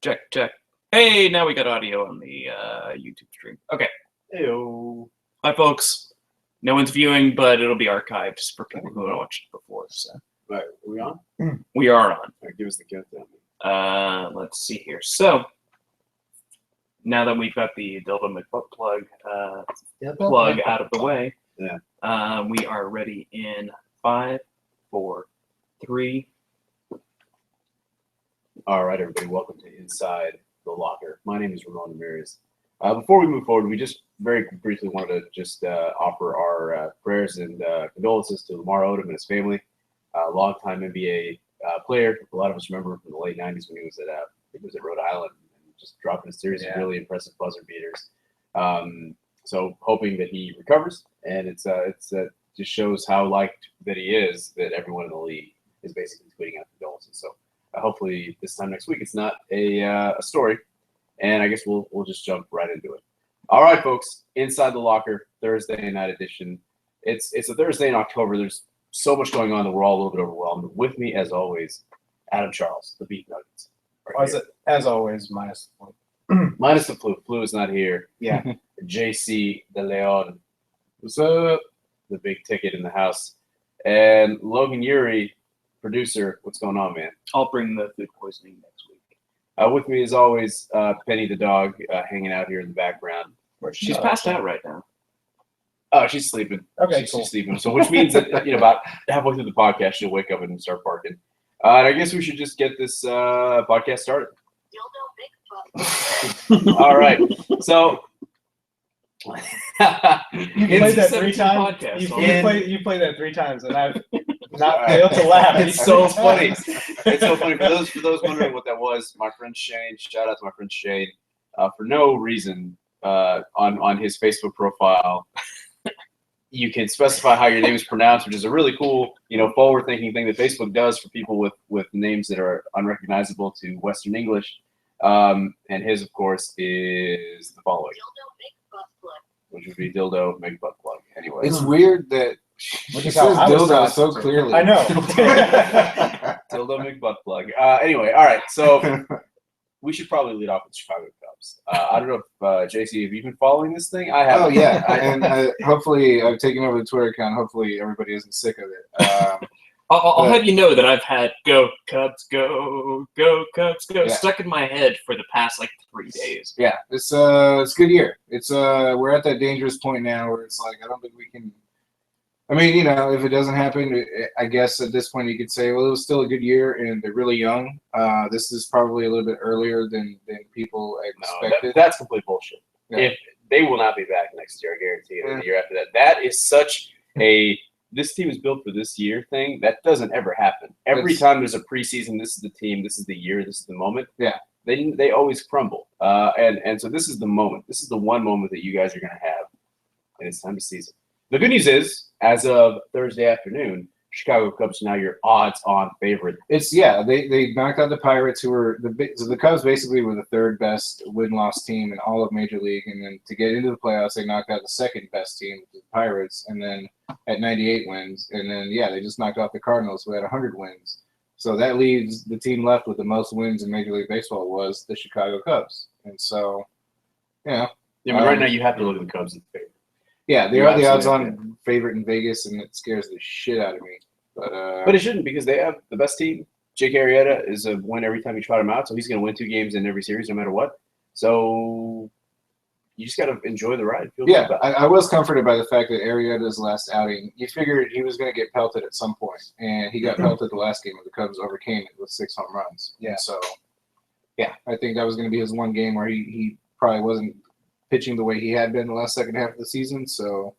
Check, check. Hey, now we got audio on the YouTube stream. Okay. Heyo. Hi, folks. No one's viewing, but it'll be archived for people who haven't watched it before. So Right, are we on? we are on. All right, give us the countdown. Let's see here. So now that we've got the Dildo McButt plug out of the way, we are ready in 5, 4, 3. All right, everybody, welcome to Inside the Locker. My name is Ramon Ramirez. Before we move forward, we just very briefly wanted to just offer our prayers and condolences to Lamar Odom and his family, longtime NBA player. A lot of us remember him from the late 90s when he was at, I think it was at Rhode Island, and just dropping a series of really impressive buzzer beaters. So hoping that he recovers, and it's just shows how liked that he is, that everyone in the league is basically tweeting out condolences. So hopefully this time next week it's not a story, and I guess we'll just jump right into it. All right, folks, Inside the Locker, Thursday night edition. It's a Thursday in October. There's so much going on that we're all a little bit overwhelmed. With me, as always, Adam Charles, the Beef Nuggets. As always, minus the flu. Minus the flu. Flu is not here. Yeah. JC De Leon. What's up? The big ticket in the house. And Logan Urey, producer. What's going on, man? I'll bring the food poisoning next week. With me, as always, Penny the dog, hanging out here in the background. She's passed out right now. Oh, she's sleeping. Okay, she's cool. sleeping. So, which means that about halfway through the podcast, she'll wake up and start barking. And I guess we should just get this podcast started. All right. So, You played that 3 times. You played that 3 times, and I've not failed to laugh. It's so funny. It's so funny. For those wondering what that was, my friend Shane. Shout out to my friend Shane. For no reason, on his Facebook profile, you can specify how your name is pronounced, which is a really cool, forward-thinking thing that Facebook does for people with names that are unrecognizable to Western English. And his, of course, is the following, which would be Dildo McButt Plug. Anyway, it's weird that she says dildo so clearly. I know. Dildo McButt Plug. Anyway, all right. So we should probably lead off with Chicago Cubs. I don't know if JC, have you been following this thing? I have. Oh yeah, and hopefully I've taken over the Twitter account. Hopefully everybody isn't sick of it. I'll have you know that I've had "Go Cubs, go Cubs, go" stuck in my head for the past 3 days. Yeah, it's a good year. It's we're at that dangerous point now where it's like I don't think we can. I mean, if it doesn't happen, I guess at this point you could say, well, it was still a good year, and they're really young. This is probably a little bit earlier than people expected. No, that's complete bullshit. Yeah. If they will not be back next year, I guarantee you. And the year after that, that is such a this team is built for this year thing. That doesn't ever happen. Every time there's a preseason, this is the team, this is the year, this is the moment. Yeah. They always crumble. And so this is the moment. This is the one moment that you guys are going to have, and it's time to seize it. The good news is, as of Thursday afternoon, Chicago Cubs are now your odds-on favorite. They knocked out the Pirates, who were the Cubs basically were the third best win-loss team in all of Major League, and then to get into the playoffs, they knocked out the second best team, the Pirates, and then at 98 wins, and then they just knocked out the Cardinals, who had 100 wins. So that leaves the team left with the most wins in Major League Baseball was the Chicago Cubs, and so but right now you have to look at the Cubs as the favorite. Yeah, they are the odds-on favorite in Vegas, and it scares the shit out of me. But it shouldn't, because they have the best team. Jake Arrieta is a win every time you trot him out, so he's going to win 2 games in every series no matter what. So you just got to enjoy the ride. I was comforted by the fact that Arrieta's last outing, you figured he was going to get pelted at some point, and he got pelted the last game, and the Cubs overcame it with 6 home runs. Yeah. So, I think that was going to be his one game where he probably wasn't pitching the way he had been the last second half of the season. So,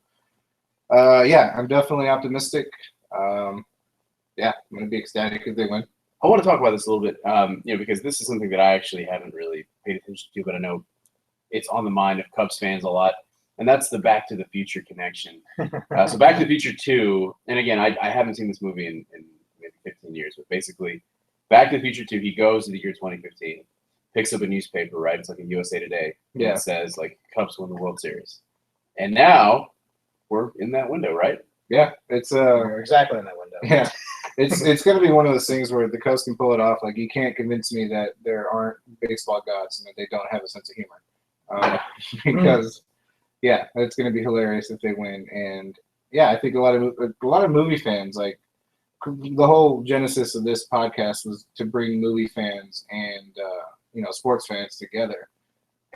I'm definitely optimistic. I'm going to be ecstatic if they win. I want to talk about this a little bit, because this is something that I actually haven't really paid attention to, but I know it's on the mind of Cubs fans a lot, and that's the Back to the Future connection. So Back to the Future 2, and again, I haven't seen this movie in maybe 15 years, but basically, Back to the Future 2, he goes to the year 2015, picks up a newspaper, right? It's like a USA Today. And it says, Cubs win the World Series. And now we're in that window, right? Yeah, it's We're exactly in that window. Yeah, it's going to be one of those things where the Cubs can pull it off. Like, you can't convince me that there aren't baseball gods and that they don't have a sense of humor. Because, yeah, it's going to be hilarious if they win. And yeah, I think a lot of movie fans, like, the whole genesis of this podcast was to bring movie fans and sports fans together.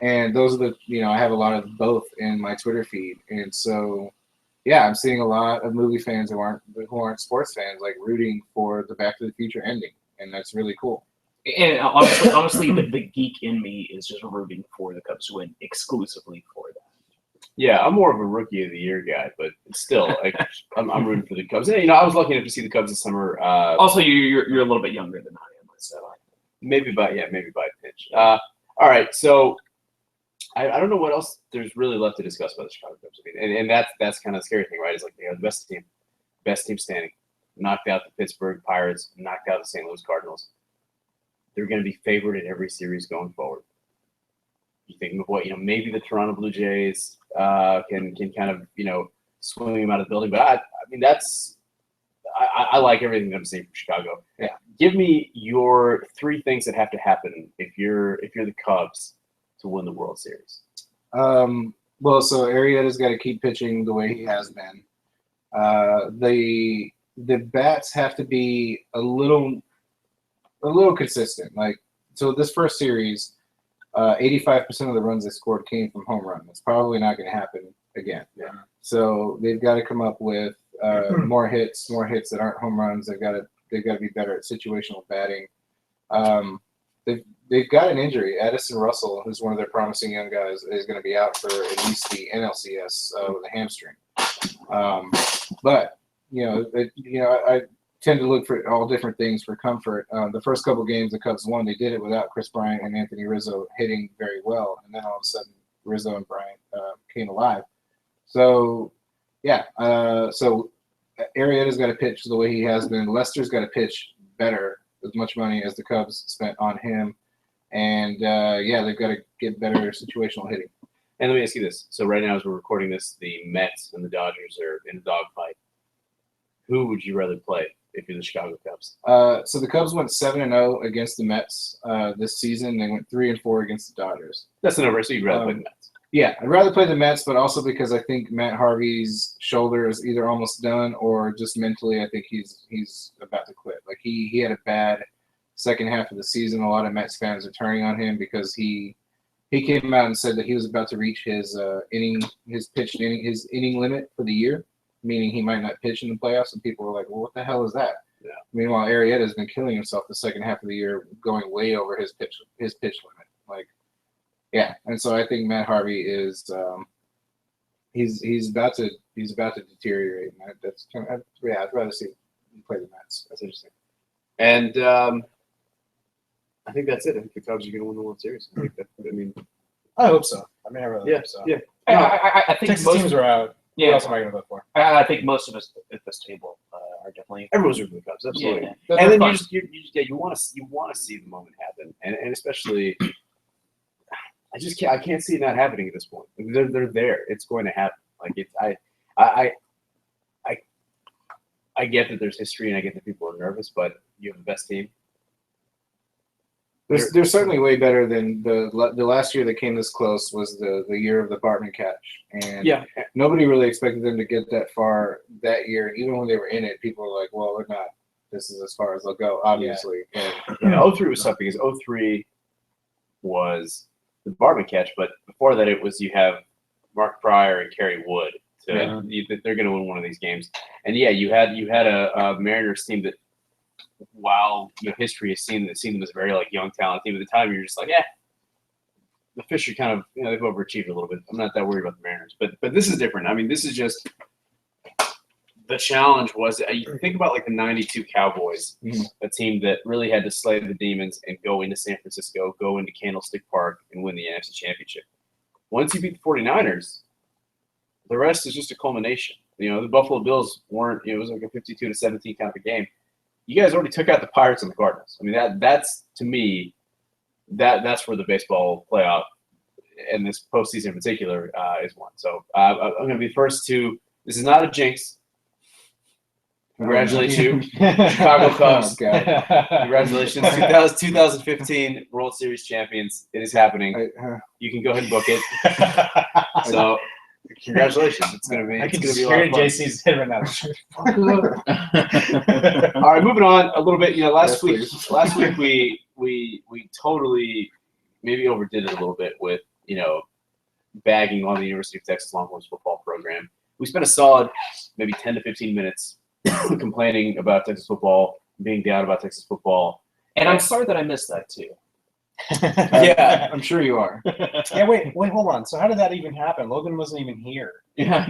And those are I have a lot of both in my Twitter feed, and so. Yeah, I'm seeing a lot of movie fans who aren't sports fans, like, rooting for the Back to the Future ending, and that's really cool. And honestly, the geek in me is just rooting for the Cubs to win exclusively for that. Yeah, I'm more of a Rookie of the Year guy, but still, like, I'm rooting for the Cubs. And, I was lucky enough to see the Cubs this summer. Also, you're a little bit younger than I am, so maybe by a pinch. All right, so. I don't know what else there's really left to discuss about the Chicago Cubs. I mean, and that's kind of the scary thing, right? It's like they are the best team standing, knocked out the Pittsburgh Pirates, knocked out the St. Louis Cardinals. They're going to be favored in every series going forward. You think of what maybe the Toronto Blue Jays can kind of swing them out of the building, but I mean I like everything I'm seeing from Chicago. Yeah, give me your 3 things that have to happen if you're the Cubs to win the World Series. Well, so Arrieta's got to keep pitching the way he has been. The bats have to be a little consistent. Like, so this first series, 85% of the runs they scored came from home run. That's probably not going to happen again. Yeah. So they've got to come up with more hits that aren't home runs. They've got to be better at situational batting. They've got an injury. Addison Russell, who's one of their promising young guys, is going to be out for at least the NLCS with a hamstring. But I tend to look for all different things for comfort. The first couple games the Cubs won, they did it without Chris Bryant and Anthony Rizzo hitting very well, and then all of a sudden Rizzo and Bryant came alive. So yeah, so Arrieta's got to pitch the way he has been. Lester's got to pitch better, as much money as the Cubs spent on him. And, they've got to get better situational hitting. And let me ask you this. So right now as we're recording this, the Mets and the Dodgers are in a dogfight. Who would you rather play if you're the Chicago Cubs? So the Cubs went 7-0 against the Mets this season. They went 3-4 against the Dodgers. That's the number, so you'd rather play the Mets. Yeah, I'd rather play the Mets, but also because I think Matt Harvey's shoulder is either almost done or just mentally I think he's about to quit. Like, he had a bad second half of the season. A lot of Mets fans are turning on him because he came out and said that he was about to reach his inning limit for the year, meaning he might not pitch in the playoffs. And people were like, "Well, what the hell is that?" Yeah. Meanwhile, Arrieta's been killing himself the second half of the year, going way over his pitch limit. Like, yeah, and so I think Matt Harvey is he's about to deteriorate. And I'd rather see him play the Mets. That's interesting. And I think that's it. I think the Cubs are going to win the World Series. I hope so. I really hope so. Yeah. I think Texas most teams are out. Yeah. What else am I going to vote for? I think most of us at this table are definitely. Everyone's rooting for the Cubs, absolutely. Yeah. And then you want to see the moment happen, and especially, I can't see it not happening at this point. They're there. It's going to happen. Like, I get that there's history, and I get that people are nervous, but you have the best team. They're certainly way better than the last year that came this close was the year of the Bartman catch, and nobody really expected them to get that far that year. And even when they were in it, people were like, "Well, they're not. This is as far as they'll go." Obviously, yeah. 03 was tough because 03 was the Bartman catch, but before that, it was you have Mark Pryor and Kerry Wood. They're going to win one of these games, and you had a Mariners team that. While history has seen them as a very young talent team, at the time you're just like, the Fish are kind of they've overachieved a little bit. I'm not that worried about the Mariners, but this is different. I mean, this is just the challenge was you think about the '92 Cowboys, a team that really had to slay the demons and go into San Francisco, go into Candlestick Park, and win the NFC Championship. Once you beat the 49ers, the rest is just a culmination. The Buffalo Bills weren't. It was like a 52-17 kind of a game. You guys already took out the Pirates and the Cardinals. I mean, that's to me, that's where the baseball playoff and this postseason in particular is won. So I'm going to be first to. This is not a jinx. Congratulations, Chicago Cubs. Oh, God. Congratulations, 2015 World Series champions. It is happening. You can go ahead and book it. So, congratulations. It's gonna be. I It's can gonna just be a lot hear of fun. JC's head right now. All right, moving on a little bit. Last Yes, week we totally maybe overdid it a little bit with bagging on the University of Texas Longhorns football program. We spent a solid maybe 10 to 15 minutes complaining about Texas football, being down about Texas football. And I'm sorry that I missed that too. Yeah. I'm sure you are. Yeah, wait, hold on. So how did that even happen? Logan wasn't even here. Yeah.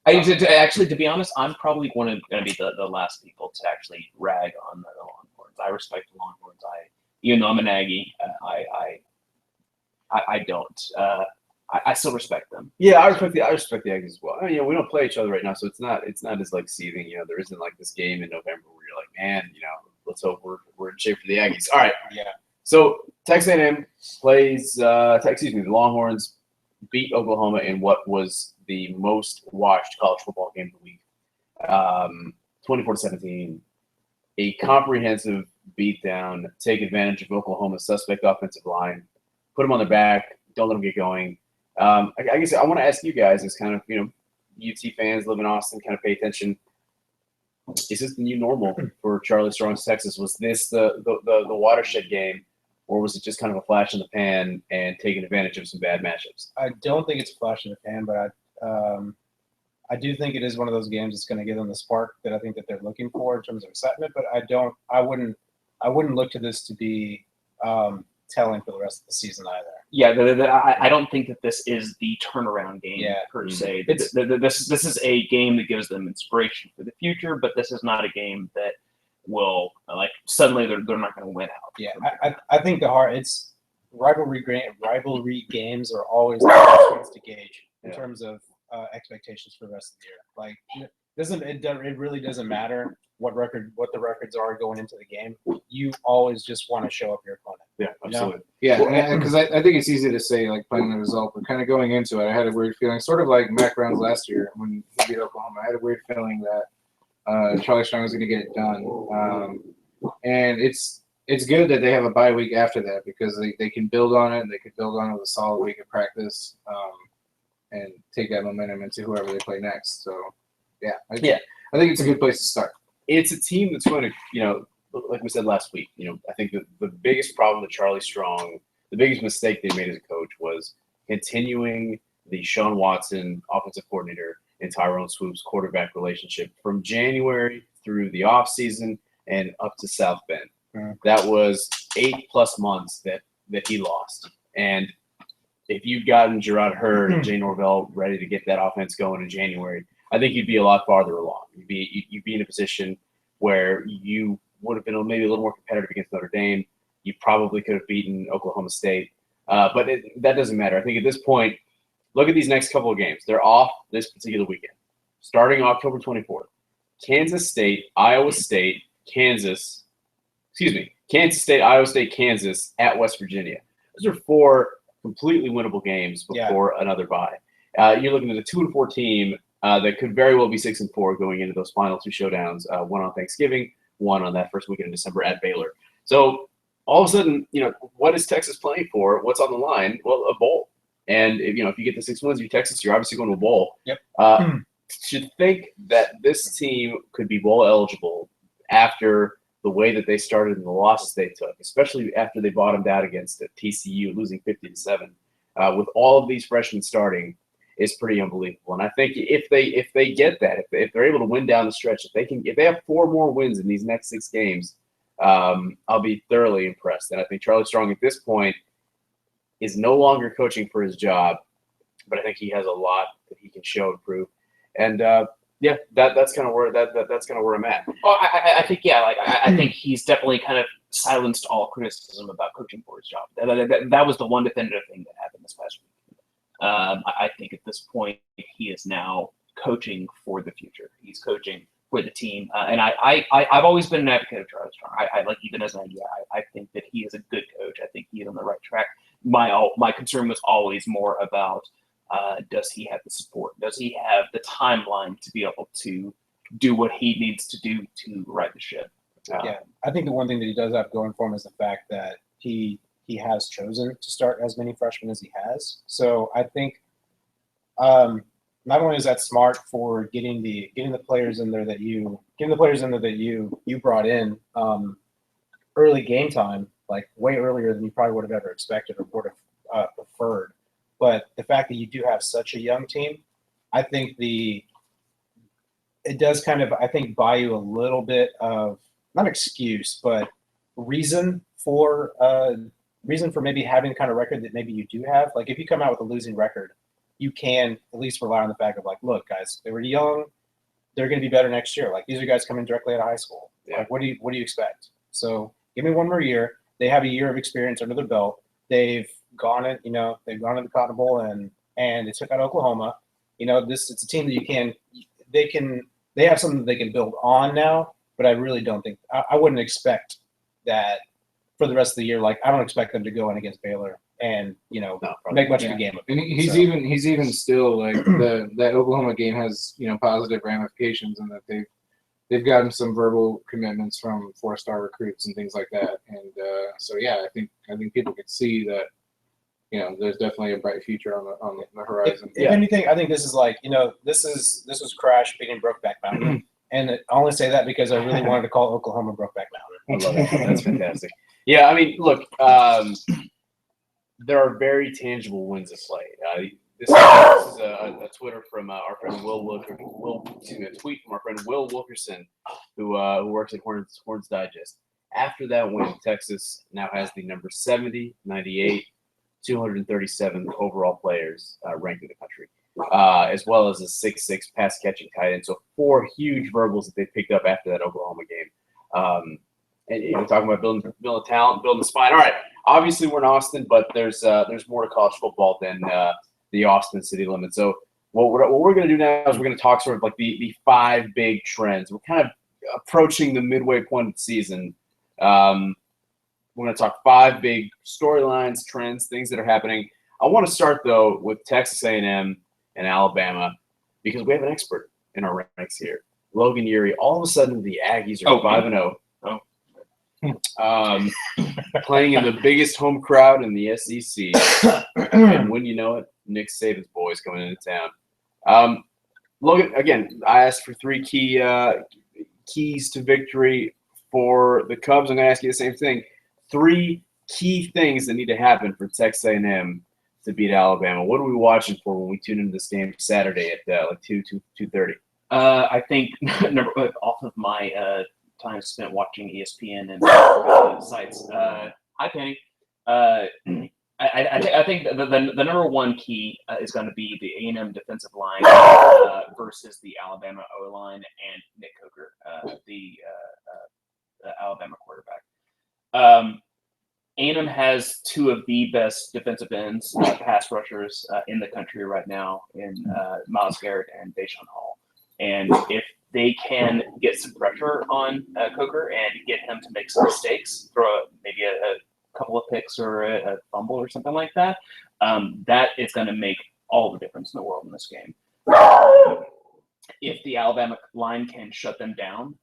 To be honest, I'm probably going to be the last people to actually rag on the Longhorns. I respect the Longhorns. Even though I'm an Aggie, I don't. I still respect them. Yeah, I respect the Aggies as well. I mean, we don't play each other right now, so it's not as like seething. There isn't like this game in November where you're like, man, let's hope we're in shape for the Aggies. All right. Yeah. So Texas A&M plays. The Longhorns beat Oklahoma in what was the most watched college football game of the week, 24-17. A comprehensive beatdown. Take advantage of Oklahoma's suspect offensive line. Put them on their back. Don't let them get going. I guess I want to ask you guys, as kind of UT fans live in Austin, kind of pay attention. Is this the new normal for Charlie Strong's Texas? Was this the watershed game, or was it just kind of a flash in the pan and taking advantage of some bad matchups? I don't think it's a flash in the pan, but I do think it is one of those games that's going to give them the spark that I think that they're looking for in terms of excitement. But I wouldn't look to this to be telling for the rest of the season either. Yeah, I don't think that this is the turnaround game per se. This is a game that gives them inspiration for the future, but this is not a game that will suddenly they're not going to win out. Yeah, I think it's rivalry games are always the hardest ones to gauge in terms of expectations for the rest of the year. It really doesn't matter what the records are going into the game. You always just want to show up your opponent. Yeah, absolutely. Yeah, because I think it's easy to say playing the result, but kind of going into it, I had a weird feeling, sort of like Mac Brown's last year when he beat Oklahoma. I had a weird feeling that Charlie Strong was going to get it done, and it's good that they have a bye week after that because they can build on it and they can build on it with a solid week of practice, and take that momentum into whoever they play next. So, I think it's a good place to start. It's a team that's going to, like we said last week, I think the biggest problem with Charlie Strong, the biggest mistake they made as a coach was continuing the Sean Watson offensive coordinator and Tyrone Swoop's quarterback relationship from January through the offseason and up to South Bend. Mm-hmm. That was 8+ months that he lost. And if you'd gotten Gerard Hurd and Jay Norvell ready to get that offense going in January, I think you'd be a lot farther along. You'd be in a position where you would have been maybe a little more competitive against Notre Dame. You probably could have beaten Oklahoma State. But that doesn't matter. I think at this point, look at these next couple of games. They're off this particular weekend. Starting October 24th, Kansas State, Iowa State, Kansas State, Iowa State, Kansas at West Virginia. Those are 4 completely winnable games before another bye. You're looking at a 2-4 team that could very well be 6-4 going into those final 2 showdowns, one on Thanksgiving, one on that first weekend in December at Baylor. So all of a sudden, what is Texas playing for? What's on the line? Well, a bowl. And if you get the 6 wins, you're Texas, you're obviously going to a bowl. Yep. To think that this team could be bowl eligible after the way that they started and the losses they took, especially after they bottomed out against TCU, losing 50-7, with all of these freshmen starting, is pretty unbelievable. And I think if they get that, if they're able to win down the stretch, if they have 4 more wins in these next 6 games, I'll be thoroughly impressed. And I think Charlie Strong at this point is no longer coaching for his job, but I think he has a lot that he can show and prove. And that's kind of where that's kind of where I'm at. Oh, I think I think he's definitely kind of silenced all criticism about coaching for his job. That was the one definitive thing that happened this past week. I think at this point he is now coaching for the future. He's coaching for the team, and I've always been an advocate of Charlie Strong. I like, even as an idea, I think that he is a good coach. I think he is on the right track. My concern was always more about does he have the support? Does he have the timeline to be able to do what he needs to do to right the ship. Yeah, I think the one thing that he does have going for him is the fact that he has chosen to start as many freshmen as he has. So I think not only is that smart for getting the players in there that you brought in early game time, like way earlier than you probably would have ever expected or would have preferred. But the fact that you do have such a young team, I think it does kind of, I think, buy you a little bit of, not excuse, but reason for maybe having the kind of record that maybe you do have. Like if you come out with a losing record, you can at least rely on the fact of like, look, guys, they were young, they're going to be better next year. Like these are guys coming directly out of high school. Yeah. Like what do you expect? So give me one more year. They have a year of experience under their belt. They've gone to the Cotton Bowl and they took out Oklahoma. It's a team that they have something that they can build on now. But I really don't think I wouldn't expect that for the rest of the year. Like I don't expect them to go in against Baylor and make much of a game of it. And he's even still like that Oklahoma game has positive ramifications in that they've gotten some verbal commitments from 4-star recruits and things like that. And so yeah, I think people can see that there's definitely a bright future on the horizon. If anything, I think this is like this was Crash beating Brokeback Mountain. And I only say that because I really wanted to call Oklahoma Brokeback Mountain. I love it. That's fantastic. Yeah, I mean, look, there are very tangible wins at play. This is a Twitter from our friend a tweet from our friend Will Wilkerson, who works at Horns Digest. After that win, Texas now has the number 70, 98, 237 overall players ranked in the country. As well as a 6'6" pass catching tight end. So 4 huge verbals that they picked up after that Oklahoma game. And we're talking about building talent, building the spine. All right, obviously we're in Austin, but there's more to college football than the Austin city limits. So what we're going to do now is we're going to talk sort of like the 5 big trends. We're kind of approaching the midway point of the season. We're going to talk 5 big storylines, trends, things that are happening. I want to start though with Texas A&M and Alabama, because we have an expert in our ranks here. Logan Urie. All of a sudden, the Aggies are 5-0. Playing in the biggest home crowd in the SEC. And when you know it, Nick Saban's boys coming into town. Logan, again, I asked for 3 keys to victory for the Cubs. I'm going to ask you the same thing. 3 key things that need to happen for Texas A&M to beat Alabama. What are we watching for when we tune into this game Saturday at like 2:30? I think off of my time spent watching ESPN and sites. Hi, Penny. I think the number 1 key is going to be the A&M defensive line versus the Alabama O-line and Nick Coker, the Alabama quarterback. A&M has 2 of the best defensive ends, pass rushers in the country right now in Myles Garrett and Deshaun Hall. And if they can get some pressure on Coker and get him to make some mistakes, throw maybe a couple of picks or a fumble or something like that, that is going to make all the difference in the world in this game. If the Alabama line can shut them down,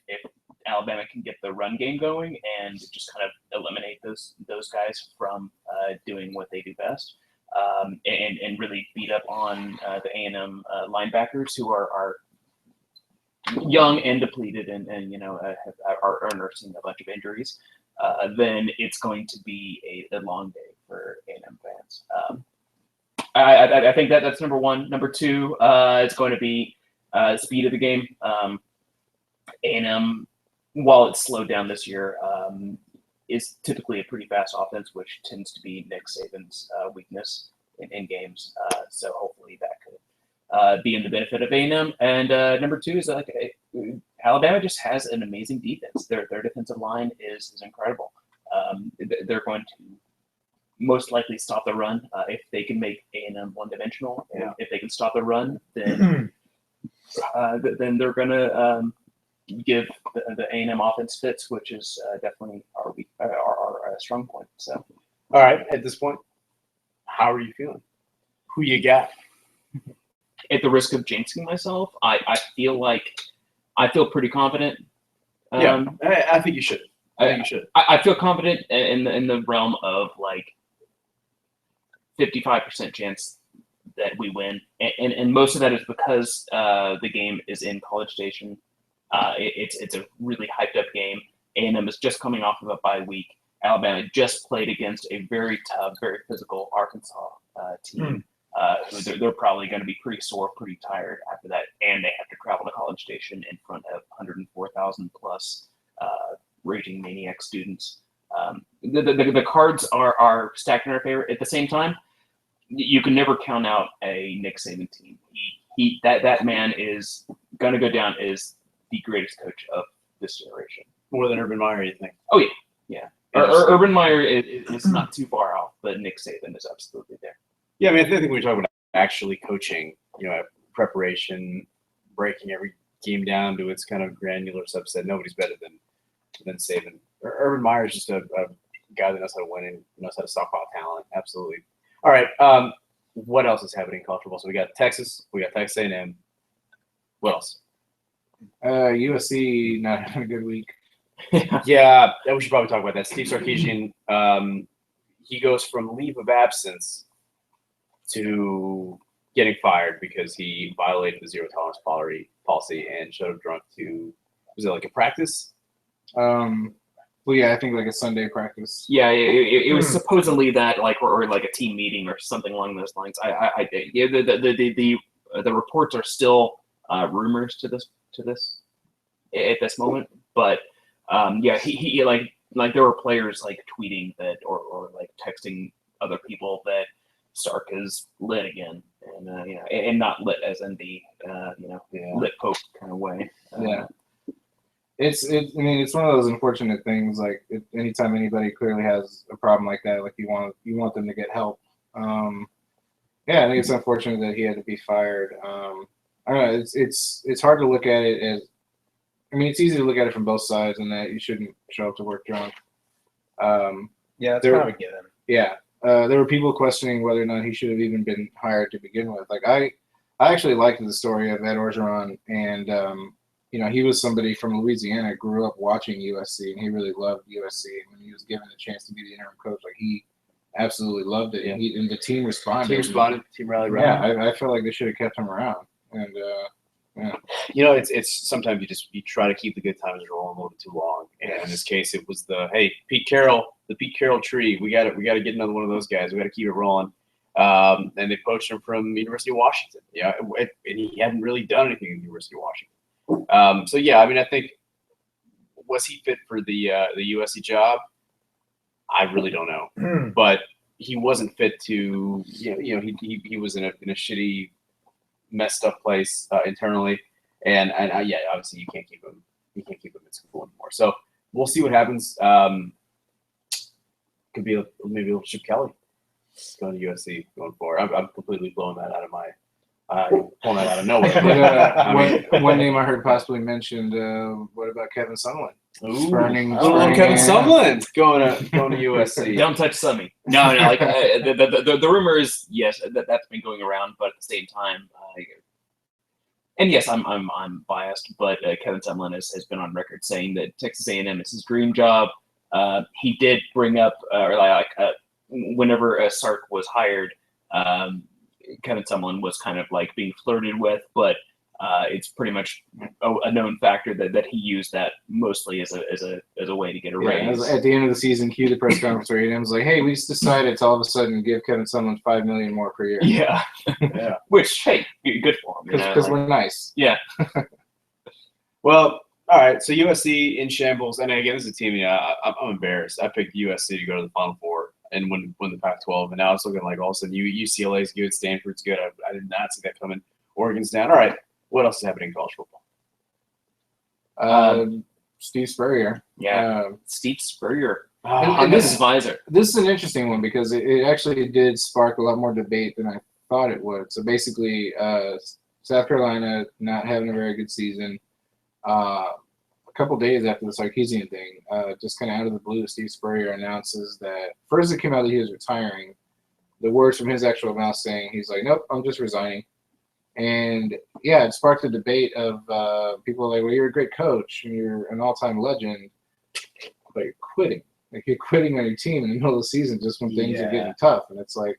if Alabama can get the run game going and just kind of eliminate those guys from doing what they do best, and really beat up on the A&M linebackers who are young and depleted and are nursing a bunch of injuries, then it's going to be a long day for A&M fans. I think that's number 1. Number 2, it's going to be speed of the game. A&M, while it's slowed down this year, is typically a pretty fast offense, which tends to be Nick Saban's weakness in games. So hopefully that could be in the benefit of A&M. And number 2 is Alabama just has an amazing defense. Their defensive line is incredible. They're going to most likely stop the run if they can make A&M one-dimensional. And if they can stop the run, then they're going to give the A&M offense fits, which is definitely our strong point. So, all right, at this point, how are you feeling? Who you got? At the risk of jinxing myself, I feel like I feel pretty confident. Yeah, I think you should. I think you should. I feel confident in the realm of like 55% chance that we win, and most of that is because the game is in College Station. It's a really hyped up game. A&M is just coming off of a bye week. Alabama just played against a very tough, very physical Arkansas team. They're probably going to be pretty sore, pretty tired after that, and they have to travel to College Station in front of 104,000 plus raging maniac students. The cards are stacked in our favor. At the same time, you can never count out a Nick Saban team. That man is going to go down as the greatest coach of this generation. More than Urban Meyer, you think? Oh yeah. Urban Meyer is not too far off, but Nick Saban is absolutely there. Yeah, I mean, I think when we talk about actually coaching, preparation, breaking every game down to its kind of granular subset, nobody's better than Saban. Urban Meyer is just a guy that knows how to win and knows how to stockpile talent. Absolutely. All right. What else is happening in college football? So we got Texas, we got Texas A&M. What else? USC not having a good week. Yeah, we should probably talk about that. Steve Sarkisian, he goes from leave of absence to getting fired because he violated the zero tolerance policy and showed up drunk to, was it like a practice? Well, yeah, I think like a Sunday practice. Yeah, it was supposedly that or like a team meeting or something along those lines. The reports are still rumors to this at this moment, but yeah, he like there were players like tweeting that or like texting other people that Sark is lit again, and and not lit as in the lit poke kind of way. Yeah. I mean, it's one of those unfortunate things. Like, anytime anybody clearly has a problem like that, like you want them to get help. Yeah, I think it's unfortunate that he had to be fired. I don't know. It's hard to look at it as. I mean, it's easy to look at it from both sides, and that you shouldn't show up to work drunk. Yeah, that's kind of a given. Yeah, there were people questioning whether or not he should have even been hired to begin with. Like, I actually liked the story of Ed Orgeron, and he was somebody from Louisiana, grew up watching USC, and he really loved USC. And when he was given a chance to be the interim coach, like, he absolutely loved it. Yeah. And the team responded. Team rallied around. Yeah, I feel like they should have kept him around. And yeah. It's sometimes you try to keep the good times rolling a little bit too long. And in this case, it was the Pete Carroll tree. We got to get another one of those guys. We got to keep it rolling. And they poached him from University of Washington. Yeah, and he hadn't really done anything in the University of Washington. So yeah, I mean, I think, was he fit for the USC job? I really don't know, but he wasn't fit to he was in a shitty, messed up place internally, and yeah, obviously you can't keep him in school anymore. So we'll see what happens. Could be maybe a little Chip Kelly going to USC going forward. I'm completely blowing that out of my. Pulling that out of nowhere. One name I heard possibly mentioned. What about Kevin Sumlin? Spurning Kevin Sumlin going to USC. Don't touch Summy. No. Like the rumor is yes that's been going around, but at the same time, and yes, I'm biased, but Kevin Sumlin has been on record saying that Texas A&M is his dream job. He did bring up whenever Sark was hired. Kevin Sumlin was kind of like being flirted with, but it's pretty much a known factor that he used that mostly as a way to get a raise. At the end of the season, cue the press conference where he was like, "Hey, we just decided to all of a sudden give Kevin Sumlin $5 million more per year." Yeah, yeah. Which, hey, good for him because we're nice. Yeah. Well, all right. So USC in shambles, and again, this is a team. Yeah, I'm embarrassed. I picked USC to go to the Final Four and win the Pac-12, and now it's looking like all of a sudden UCLA's good, Stanford's good. I did not see that coming. Oregon's down. All right, what else is happening in college football? Steve Spurrier. Yeah, Steve Spurrier. And this is Visor. This is an interesting one because it actually did spark a lot more debate than I thought it would. So basically, South Carolina not having a very good season. A couple days after the Sarkisian thing, just kind of out of the blue, Steve Spurrier announces that first it came out that he was retiring. The words from his actual mouth saying he's like, "Nope, I'm just resigning." And yeah, it sparked a debate of people like, well, you're a great coach and you're an all-time legend, but you're quitting. Like you're quitting on your team in the middle of the season just when things are getting tough. And it's like,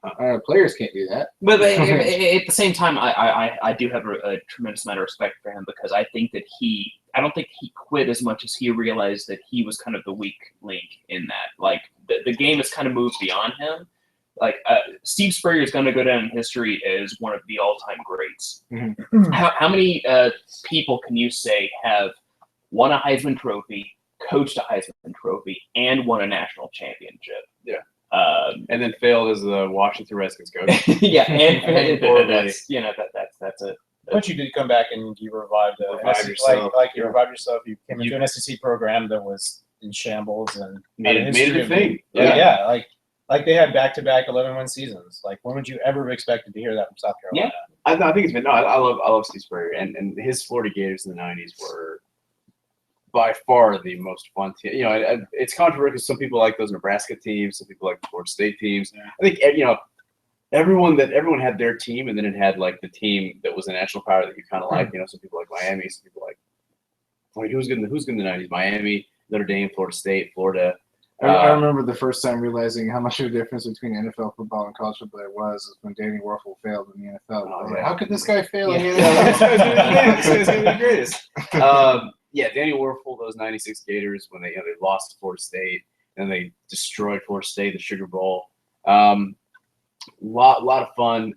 I don't know, players can't do that. But at the same time, I do have a tremendous amount of respect for him because I think that I don't think he quit as much as he realized that he was kind of the weak link in that. Like the game has kind of moved beyond him. Like Steve Spurrier is going to go down in history as one of the all-time greats. Mm-hmm. How many people can you say have won a Heisman Trophy, coached a Heisman Trophy, and won a national championship? Yeah. And then failed as the Washington Redskins coach. Yeah, and that's a. But you did come back and you revived yourself. Like you revived yourself. You came into an SEC program that was in shambles and made it a thing. Yeah, like they had back-to-back 11-win seasons. Like when would you ever have expected to hear that from South Carolina? Yeah. I think it's been I love Steve Spurrier and his Florida Gators in the '90s were by far the most fun team. You know, it's controversial because some people like those Nebraska teams, some people like the Florida State teams. Yeah. I think everyone had their team, and then it had like the team that was a national power that you kind of like. You know, some people like Miami, some people like who's good in the '90s? Miami, Notre Dame, Florida State, Florida. I remember the first time realizing how much of a difference between NFL football and college football there was when Danny Werfel failed in the NFL. Like, how could this guy fail in the NFL? This guy's going to be the greatest. Danny Werfel, those '96 Gators when they lost to Florida State and they destroyed Florida State, the Sugar Bowl. Lot of fun.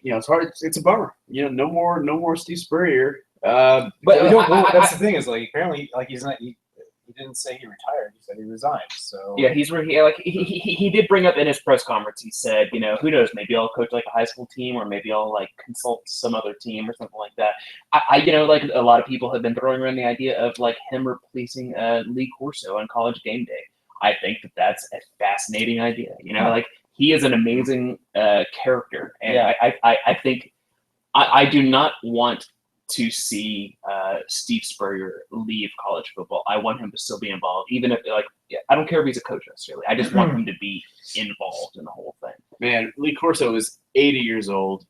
It's hard. It's a bummer. No more Steve Spurrier. But that's the thing is like apparently like he's not. He didn't say he retired. He said he resigned. So yeah, he did bring up in his press conference. He said, who knows? Maybe I'll coach like a high school team, or maybe I'll like consult some other team or something like that. Like a lot of people have been throwing around the idea of like him replacing Lee Corso on College Game Day. I think that's a fascinating idea. Like he is an amazing character, and I think I do not want to see Steve Spurrier leave college football. I want him to still be involved, even if I don't care if he's a coach necessarily. I just want him to be involved in the whole thing. Man, Lee Corso is 80 years old.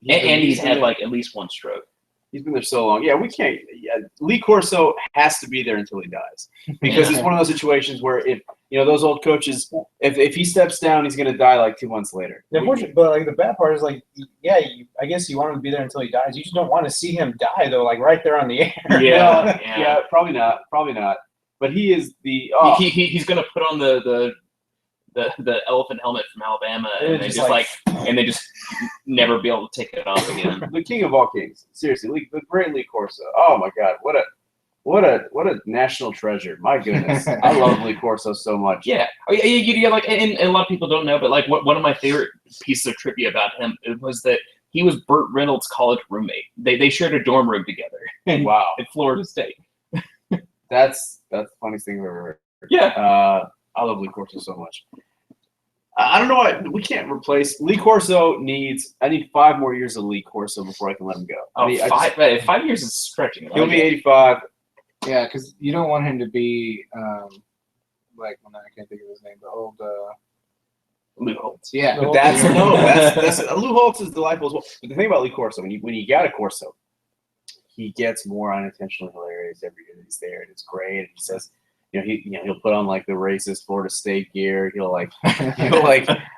He's had like at least one stroke. He's been there so long. Yeah, we can't. Yeah, Lee Corso has to be there until he dies, because it's one of those situations where if those old coaches, if he steps down, he's going to die like 2 months later. Unfortunately, but like the bad part is like, I guess you want him to be there until he dies. You just don't want to see him die though, like right there on the air. Yeah, probably not. But he is the. Oh. He's going to put on the elephant helmet from Alabama, and they just never be able to take it off again. The king of all kings, seriously, the great Lee Corso. Oh my God, what a national treasure! My goodness, I love Lee Corso so much. Yeah, and a lot of people don't know, but like one of my favorite pieces of trivia about him was that he was Burt Reynolds' college roommate. They shared a dorm room together. Wow, at Florida State. That's the funniest thing I've ever heard. Yeah. I love Lee Corso so much. I don't know why we can't replace Lee Corso. I need 5 more years of Lee Corso before I can let him go. 5 years is stretching. He'll be 85. Yeah, because you don't want him to be I can't think of his name, the old Lou Holtz. Yeah, but that's Lou Holtz is delightful as well. But the thing about Lee Corso, when you got a Corso, he gets more unintentionally hilarious every year that he's there, and it's great. And he says, he'll put on like the racist Florida State gear. He'll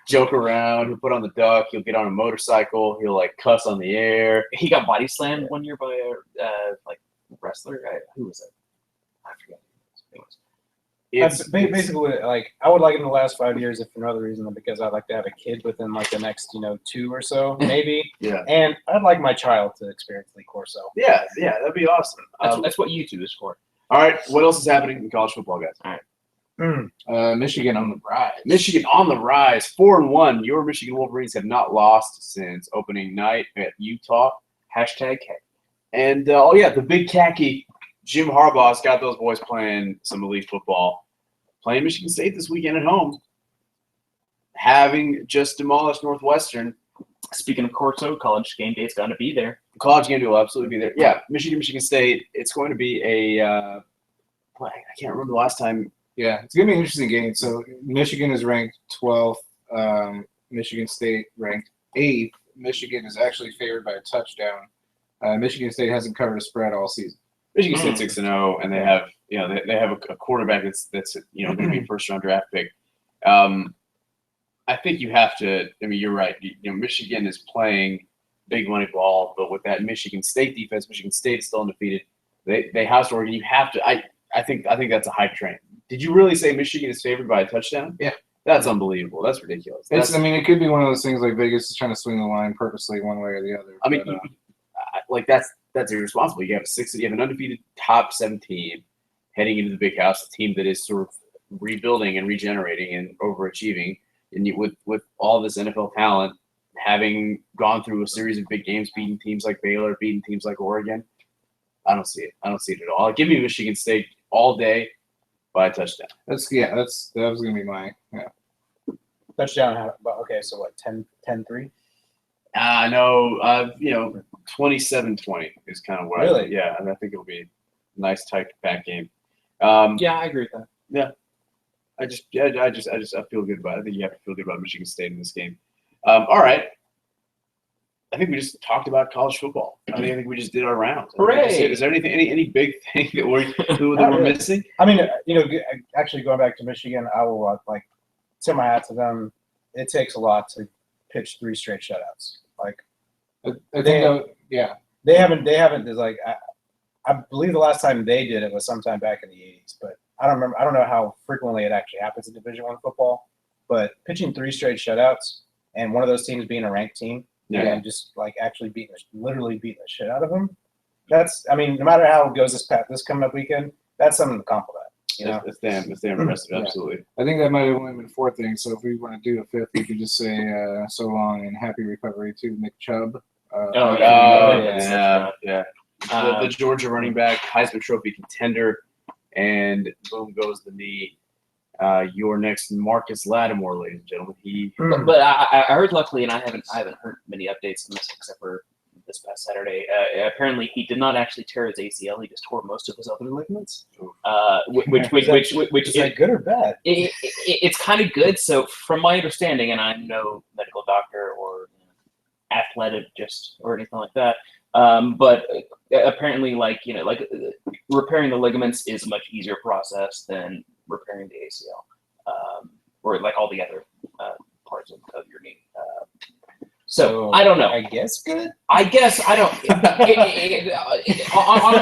joke around. He'll put on the duck. He'll get on a motorcycle. He'll like cuss on the air. He got body slammed one year by a wrestler. Who was it? I forget. Basically, like I would like in the last 5 years, if for no other reason than because I'd like to have a kid within like the next 2 or so, maybe. Yeah. And I'd like my child to experience Lee Corso. Yeah, that'd be awesome. That's what YouTube is for. All right, what else is happening in college football, guys? All right. Michigan on the rise. Michigan on the rise, 4-1. Your Michigan Wolverines have not lost since opening night at Utah. #K. And the big khaki Jim Harbaugh's got those boys playing some elite football. Playing Michigan State this weekend at home. Having just demolished Northwestern. Speaking of Corso, College Game Day's going to be there. College Game Day will absolutely be there. Yeah, Michigan State. It's going to be I can't remember the last time. Yeah, it's going to be an interesting game. So Michigan is ranked 12th. Michigan State ranked 8th. Michigan is actually favored by a touchdown. Michigan State hasn't covered a spread all season. Michigan State 6-0, and they have they have a quarterback that's going to be a first round draft pick. I think you have to. I mean, you're right. Michigan is playing big money ball, but with that Michigan State defense, Michigan State is still undefeated. They housed Oregon. You have to. I think that's a hype train. Did you really say Michigan is favored by a touchdown? Yeah. That's unbelievable. That's ridiculous. I mean, it could be one of those things like Vegas is trying to swing the line purposely one way or the other. I mean, that's irresponsible. You have an undefeated top 7 team heading into the big house, a team that is sort of rebuilding and regenerating and overachieving, and with all this NFL talent, having gone through a series of big games, beating teams like Baylor, beating teams like Oregon. I don't see it. I don't see it at all. Give me Michigan State all day by a touchdown. That was gonna be my touchdown. Okay, so what? 10-3? No, 27-20 is kind of what. Really? Yeah, I think it'll be a nice tight back game. Yeah, I agree with that. Yeah, I feel good about it. I think you have to feel good about Michigan State in this game. All right. I think we just talked about college football. I think we just did our rounds. Hooray! Is there any big thing that we're missing? I mean, actually going back to Michigan, I will tip my hat to them. It takes a lot to pitch 3 straight shutouts. They haven't. I believe the last time they did it was sometime back in the 80s, but I don't remember. I don't know how frequently it actually happens in Division I football. But pitching 3 straight shutouts and one of those teams being a ranked team. Yeah. And just actually literally beating the shit out of them. No matter how it goes this coming up weekend, that's something to compliment. It's damn impressive. Absolutely. I think that might have only been 4 things. So if we want to do a 5th, we could just say so long and happy recovery to Nick Chubb. Yeah. The Georgia running back, Heisman Trophy contender, and boom goes the knee. Your next Marcus Lattimore, ladies and gentlemen. But I heard, luckily, and I haven't heard many updates on this except for this past Saturday. Apparently, he did not actually tear his ACL. He just tore most of his other ligaments. Which is that good or bad? It's kind of good. So, from my understanding, and I'm no medical doctor or athletist or anything like that, but apparently, repairing the ligaments is a much easier process than repairing the ACL, or all the other parts of your knee. So I don't know. I guess good. I guess I don't.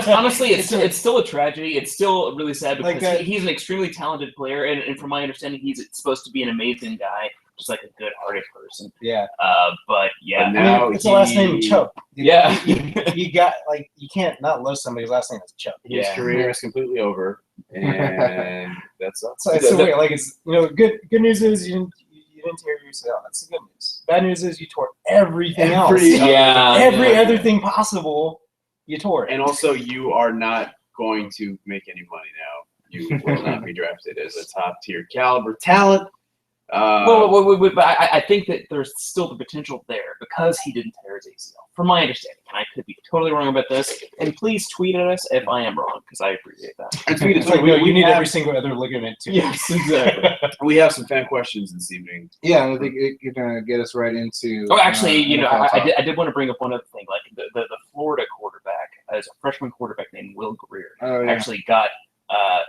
Honestly, it's still a tragedy. It's still really sad because he's an extremely talented player, and from my understanding, he's supposed to be an amazing guy, just like a good-hearted person. Yeah. But yeah, but now it's the last name Chubb. Yeah. You got you can't not love somebody's last name is Chubb. His career is completely over, and that's up. So it's weird. It's good news is you didn't tear your ACL. That's the good news. Bad news is you tore everything else. Every other thing possible, you tore it. And also, you are not going to make any money now. You will not be drafted as a top tier caliber talent. But I think that there's still the potential there because he didn't tear his ACL, from my understanding. And I could be totally wrong about this. And please tweet at us if I am wrong, because I appreciate that. And tweet us. You need every single other ligament too. Yes, exactly. We have some fan questions this evening. Yeah, I think you're gonna get us right into. Oh, actually, I did want to bring up one other thing. The Florida quarterback, as a freshman quarterback named Will Greer, actually got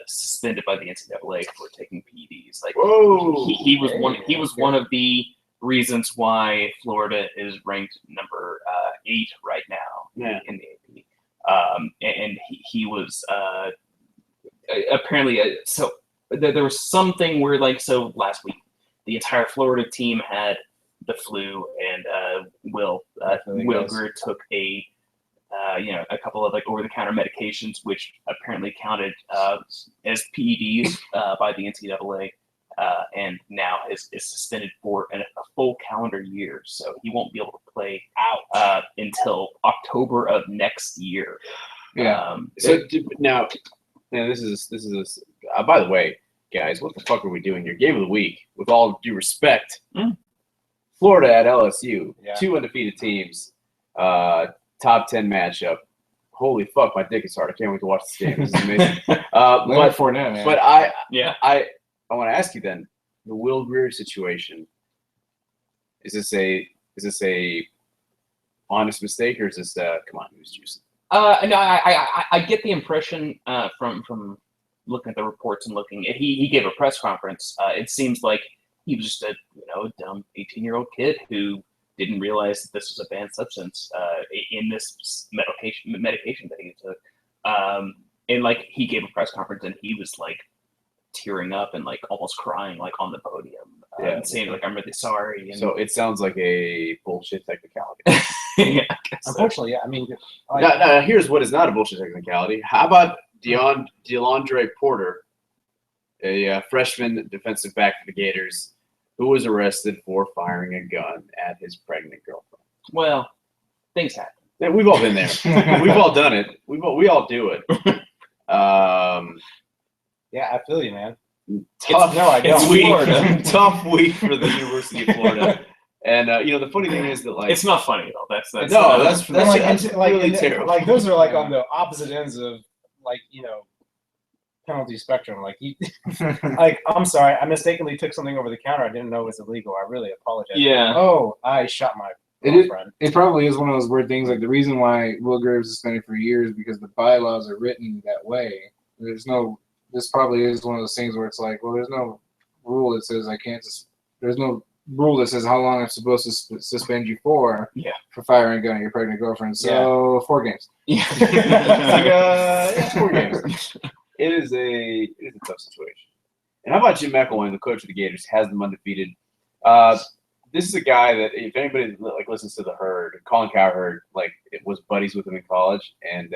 suspended by the NCAA for taking PEDs. Whoa! He was one of the reasons why Florida is ranked number 8 right now in the AP. And he was apparently so there was something where last week the entire Florida team had the flu, and Will Greer took a couple of over-the-counter medications, which apparently counted as PEDs by the NCAA, and now is suspended for a full calendar year. So he won't be able to play out until October of next year. Yeah. Now this is by the way, guys, what the fuck are we doing here? Game of the week, with all due respect. Florida at LSU, 2 undefeated teams. Top 10 matchup. Holy fuck, my dick is hard. I can't wait to watch this game. This is amazing. Fournette, man. But I want to ask you then, the Will Greer situation. Is Is this a honest mistake, or is this come on, he was juicing? No, I get the impression from looking at the reports and looking. He gave a press conference. It seems like he was just a dumb 18-year-old kid who didn't realize that this was a banned substance in this medication that he took. And like he gave a press conference and he was like tearing up and like almost crying like on the podium, and saying like I'm really sorry. And So it sounds like a bullshit technicality. yeah, I guess so. Unfortunately, yeah. I mean, Now, here's what is not a bullshit technicality. How about DeAndre Porter, a freshman defensive back for the Gators, who was arrested for firing a gun at his pregnant girlfriend? Well, things happen. Yeah, we've all been there. We've all done it. We all do it. yeah, I feel you, man. Tough, no, I don't. week. Tough week for the University of Florida. And the funny thing is that like It's not funny though. That's that's Really terrible. Like those are like on the opposite ends of like penalty spectrum. Like like I'm sorry, I mistakenly took something over the counter. I didn't know it was illegal. I really apologize. Yeah. Oh, I shot my girlfriend. It probably is one of those weird things. Like the reason why Will Graves is suspended for years because the bylaws are written that way. This probably is one of those things where it's like, well, there's no rule that says I can't. There's no rule that says how long I'm supposed to suspend you for. Yeah. For firing a gun at your pregnant girlfriend. So 4 games. Yeah. It's 4 games. It is a tough situation. And how about Jim McElwain, the coach of the Gators, has them undefeated. This is a guy that if anybody like listens to the Herd, Colin Cowherd, like it was buddies with him in college, and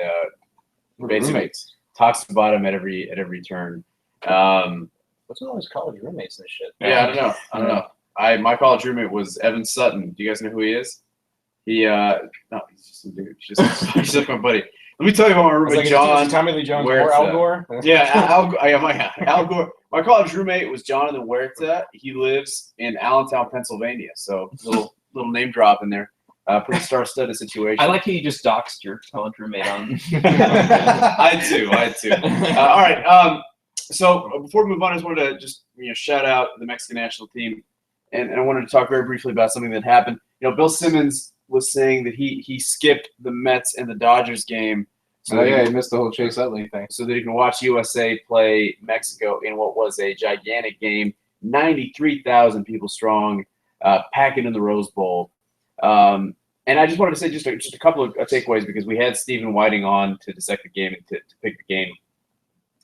basically Roommates. talks about him at every turn. What's with all his college roommates and shit? Yeah, I don't know. My college roommate was Evan Sutton. Do you guys know who he is? He's just some dude. He's just my buddy. Let me tell you about my roommate, Like, John. Tommy Lee Jones Huerta. or Al Gore? Yeah, Al Gore. My college roommate was Jonathan Huerta. He lives in Allentown, Pennsylvania. So little name drop in there. Pretty star-studded situation. I like how you just doxed your college roommate on. I too. All right. So before we move on, I just wanted to shout out the Mexican national team, and I wanted to talk very briefly about something that happened. Bill Simmons was saying that he skipped the Mets and the Dodgers game. So he missed the whole Chase Utley thing. So that he can watch USA play Mexico in what was a gigantic game, 93,000 people strong, packing in the Rose Bowl. And I just wanted to say just a couple of takeaways because we had Stephen Whiting on to dissect the game and to pick the game.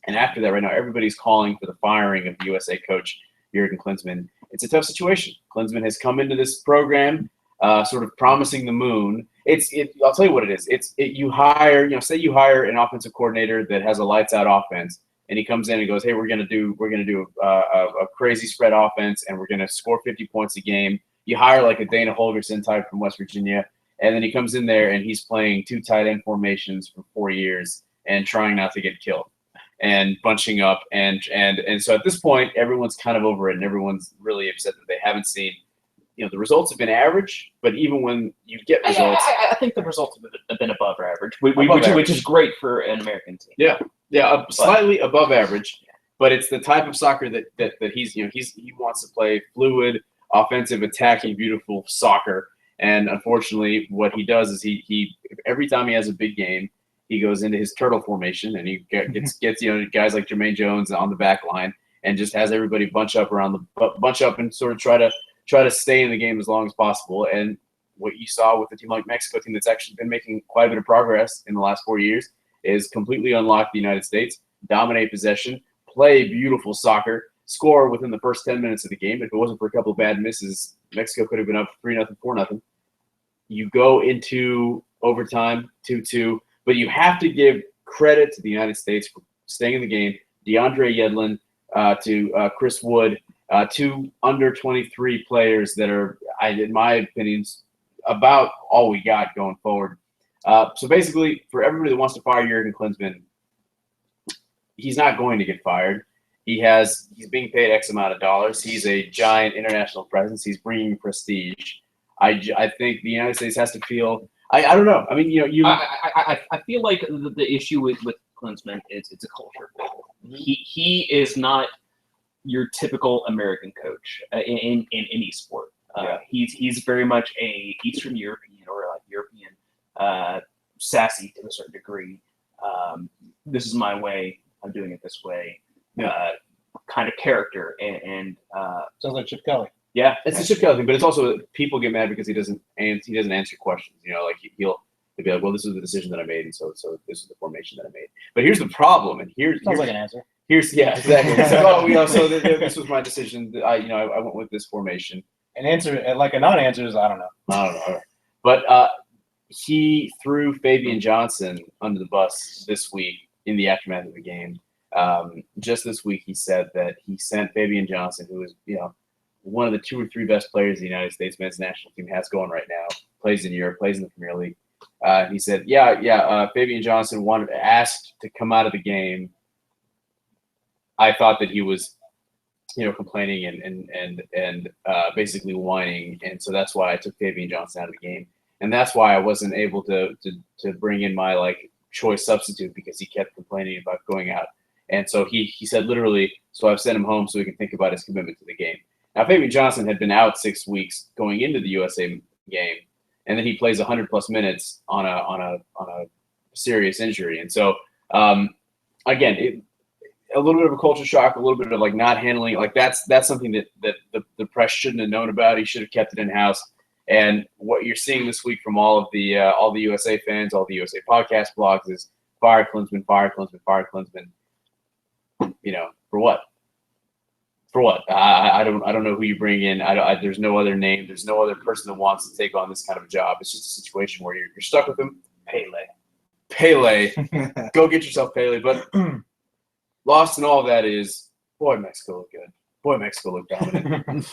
And after that, right now, everybody's calling for the firing of the USA coach, Jurgen Klinsmann. It's a tough situation. Klinsmann has come into this program sort of promising the moon. I'll tell you what it is. You hire, say you hire an offensive coordinator that has a lights out offense, and he comes in and goes, hey, we're gonna do a crazy spread offense, and we're gonna score 50 points a game. You hire like a Dana Holgerson type from West Virginia, and then he comes in there and he's playing 2 tight end formations for 4 years and trying not to get killed and bunching up and so at this point everyone's kind of over it and everyone's really upset that they haven't seen. The results have been average, but even when you get results, I think the results have been above average, which is great for an American team. Yeah, slightly above average, but it's the type of soccer that he's he wants to play fluid, offensive, attacking, beautiful soccer. And unfortunately, what he does is he every time he has a big game, he goes into his turtle formation and he gets guys like Jermaine Jones on the back line and just has everybody bunch up and sort of try to stay in the game as long as possible. And what you saw with a team like Mexico, team that's actually been making quite a bit of progress in the last 4 years, is completely unlock the United States, dominate possession, play beautiful soccer, score within the first 10 minutes of the game. If it wasn't for a couple of bad misses, Mexico could have been up 3-0, 4-0. You go into overtime, 2-2, but you have to give credit to the United States for staying in the game. DeAndre Yedlin to Chris Wood, 2 under 23 players that are, in my opinion, about all we got going forward. So basically, for everybody that wants to fire Jurgen Klinsmann, he's not going to get fired. He's being paid X amount of dollars. He's a giant international presence. He's bringing prestige. I think the United States has to feel. I don't know. I mean, I feel like the issue with Klinsmann is it's a culture. He is not your typical American coach in any sport. He's very much a Eastern European or like European sassy to a certain degree. This is my way. I'm doing it this way. Kind of character and sounds like Chip Kelly. Yeah, it's a Chip Kelly thing, but it's also people get mad because he doesn't answer questions. Like he'll be like, well, this is the decision that I made, and so this is the formation that I made. But here's the problem, and here's like an answer. Exactly. So this was my decision. I went with this formation. An answer, like a non-answer, is I don't know. But he threw Fabian Johnson under the bus this week in the aftermath of the game. Just this week, he said that he sent Fabian Johnson, who is one of the 2 or 3 best players the United States men's national team has going right now, plays in Europe, plays in the Premier League. He said, Fabian Johnson asked to come out of the game. I thought that he was, complaining and basically whining, and so that's why I took Fabian Johnson out of the game, and that's why I wasn't able to bring in my choice substitute because he kept complaining about going out, and so he said literally, so I've sent him home so he can think about his commitment to the game. Now Fabian Johnson had been out 6 weeks going into the USA game, and then he plays 100+ minutes on a serious injury, and so again a little bit of a culture shock, a little bit of not handling it. That's something that the press shouldn't have known about. He should have kept it in house. And what you're seeing this week from all the USA fans, all the USA podcast blogs is fire Klinsmann, fire Klinsmann, fire Klinsmann. For what? For what? I don't know who you bring in. There's no other name. There's no other person that wants to take on this kind of a job. It's just a situation where you're stuck with him. Pele. Go get yourself Pele. But lost in all of that is, boy, Mexico looked good. Boy, Mexico looked dominant. And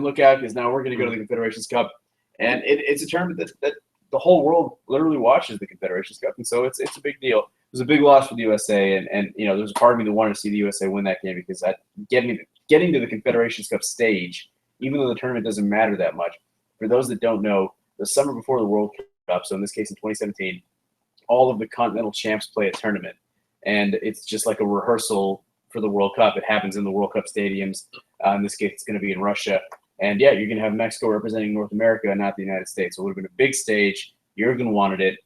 look out, because now we're going to go to the Confederations Cup, and it's a tournament that the whole world literally watches, the Confederations Cup, and so it's a big deal. It was a big loss for the USA, and there's a part of me that wanted to see the USA win that game because getting to the Confederations Cup stage, even though the tournament doesn't matter that much, for those that don't know, the summer before the World Cup, so in this case in 2017, all of the continental champs play a tournament. And it's just like a rehearsal for the World Cup. It happens in the World Cup stadiums. In this case, it's going to be in Russia. And, you're going to have Mexico representing North America, not the United States. So it would have been a big stage. Jurgen wanted it.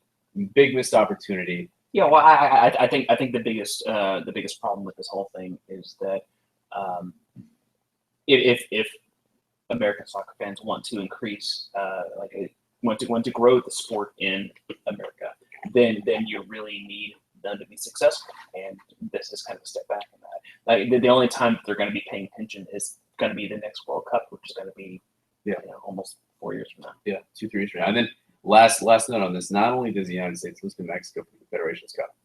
Big missed opportunity. Yeah, well, I think the biggest problem with this whole thing is that if American soccer fans want to increase, want to grow the sport in America, then you really need them to be successful, and this is kind of a step back from that. The only time that they're going to be paying attention is going to be the next World Cup, which is going to be almost 4 years from now. Yeah, 2-3 years from now. And then last note on this: not only does the United States lose to Mexico for the Confederations Cup,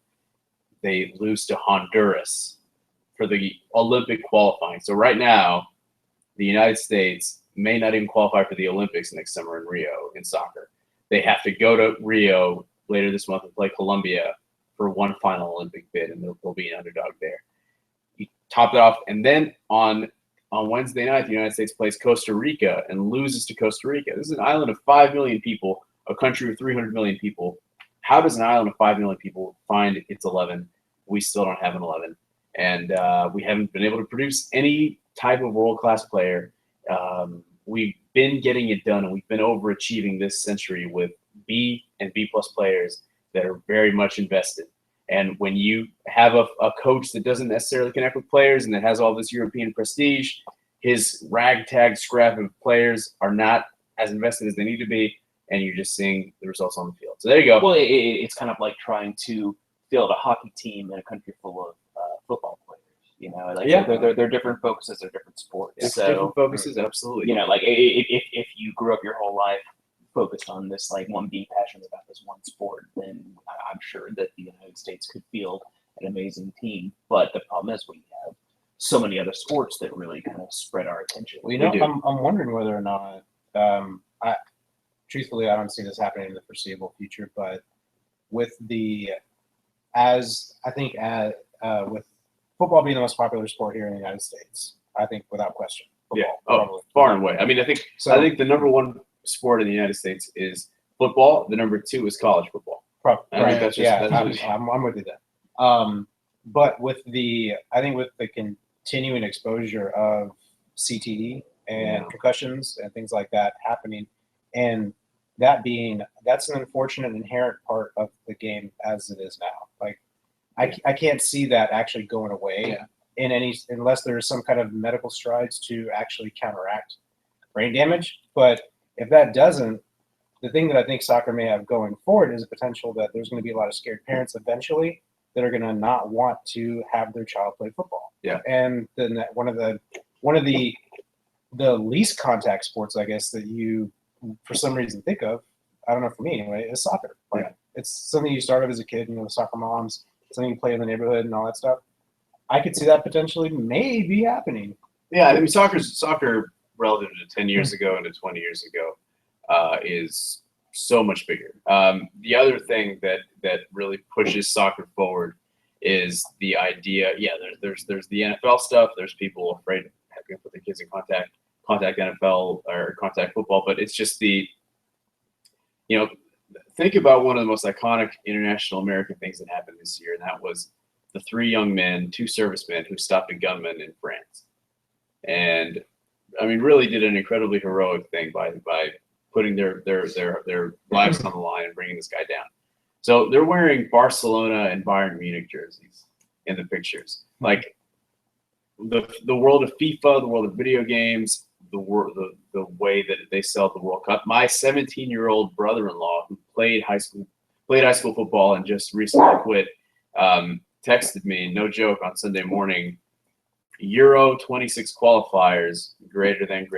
they lose to Honduras for the Olympic qualifying. So right now, the United States may not even qualify for the Olympics next summer in Rio in soccer. They have to go to Rio later this month and play Colombia for one final Olympic bid, and they'll be an underdog there. You top it off, and then on Wednesday night, the United States plays Costa Rica and loses to Costa Rica. This is an island of 5 million people, a country of 300 million people. How does an island of 5 million people find its 11? We still don't have an 11, and we haven't been able to produce any type of world-class player. We've been getting it done, and we've been overachieving this century with B and B+ players that are very much invested. And when you have a coach that doesn't necessarily connect with players and that has all this European prestige, his ragtag scrap of players are not as invested as they need to be, and you're just seeing the results on the field. So there you go. Well, it's kind of like trying to field a hockey team in a country full of football players. They're different focuses, they're different sports. It's different focuses, absolutely. If you grew up your whole life focused on this, one being passionate about this one sport, then I'm sure that the United States could field an amazing team. But the problem is we have so many other sports that really kind of spread our attention. Well, I'm wondering whether or not, truthfully, I don't see this happening in the foreseeable future, but with with football being the most popular sport here in the United States, I think without question, football, far and away. I mean, I think the number one sport in the United States is football. The number 2 is college football. I'm with you there. But with the continuing exposure of CTE and concussions and things like that happening. And that's an unfortunate inherent part of the game as it is now. Like I can't see that actually going away in unless there's some kind of medical strides to actually counteract brain damage. But if that doesn't, the thing that I think soccer may have going forward is a potential that there's going to be a lot of scared parents eventually that are going to not want to have their child play football. Yeah. And then one of the least contact sports, I guess, that you for some reason think of, I don't know, for me anyway, is soccer. Like it's something you started as a kid, soccer moms, something you play in the neighborhood and all that stuff. I could see that potentially maybe happening. Yeah, I mean, soccer relative to 10 years ago and to 20 years ago is so much bigger. The other thing that really pushes soccer forward is the idea. Yeah, there's the NFL stuff. There's people afraid of having to put their kids in contact NFL or contact football, but it's just think about one of the most iconic international American things that happened this year, and that was the 3 young men, 2 servicemen who stopped a gunman in France. And I mean, really did an incredibly heroic thing by putting their lives on the line and bringing this guy down. So they're wearing Barcelona and Bayern Munich jerseys in the pictures. Like the world of FIFA, the world of video games, the way that they sell the World Cup. My 17-year-old brother-in-law who played high school football and just recently quit texted me, no joke, on Sunday morning, Euro 26 qualifiers greater than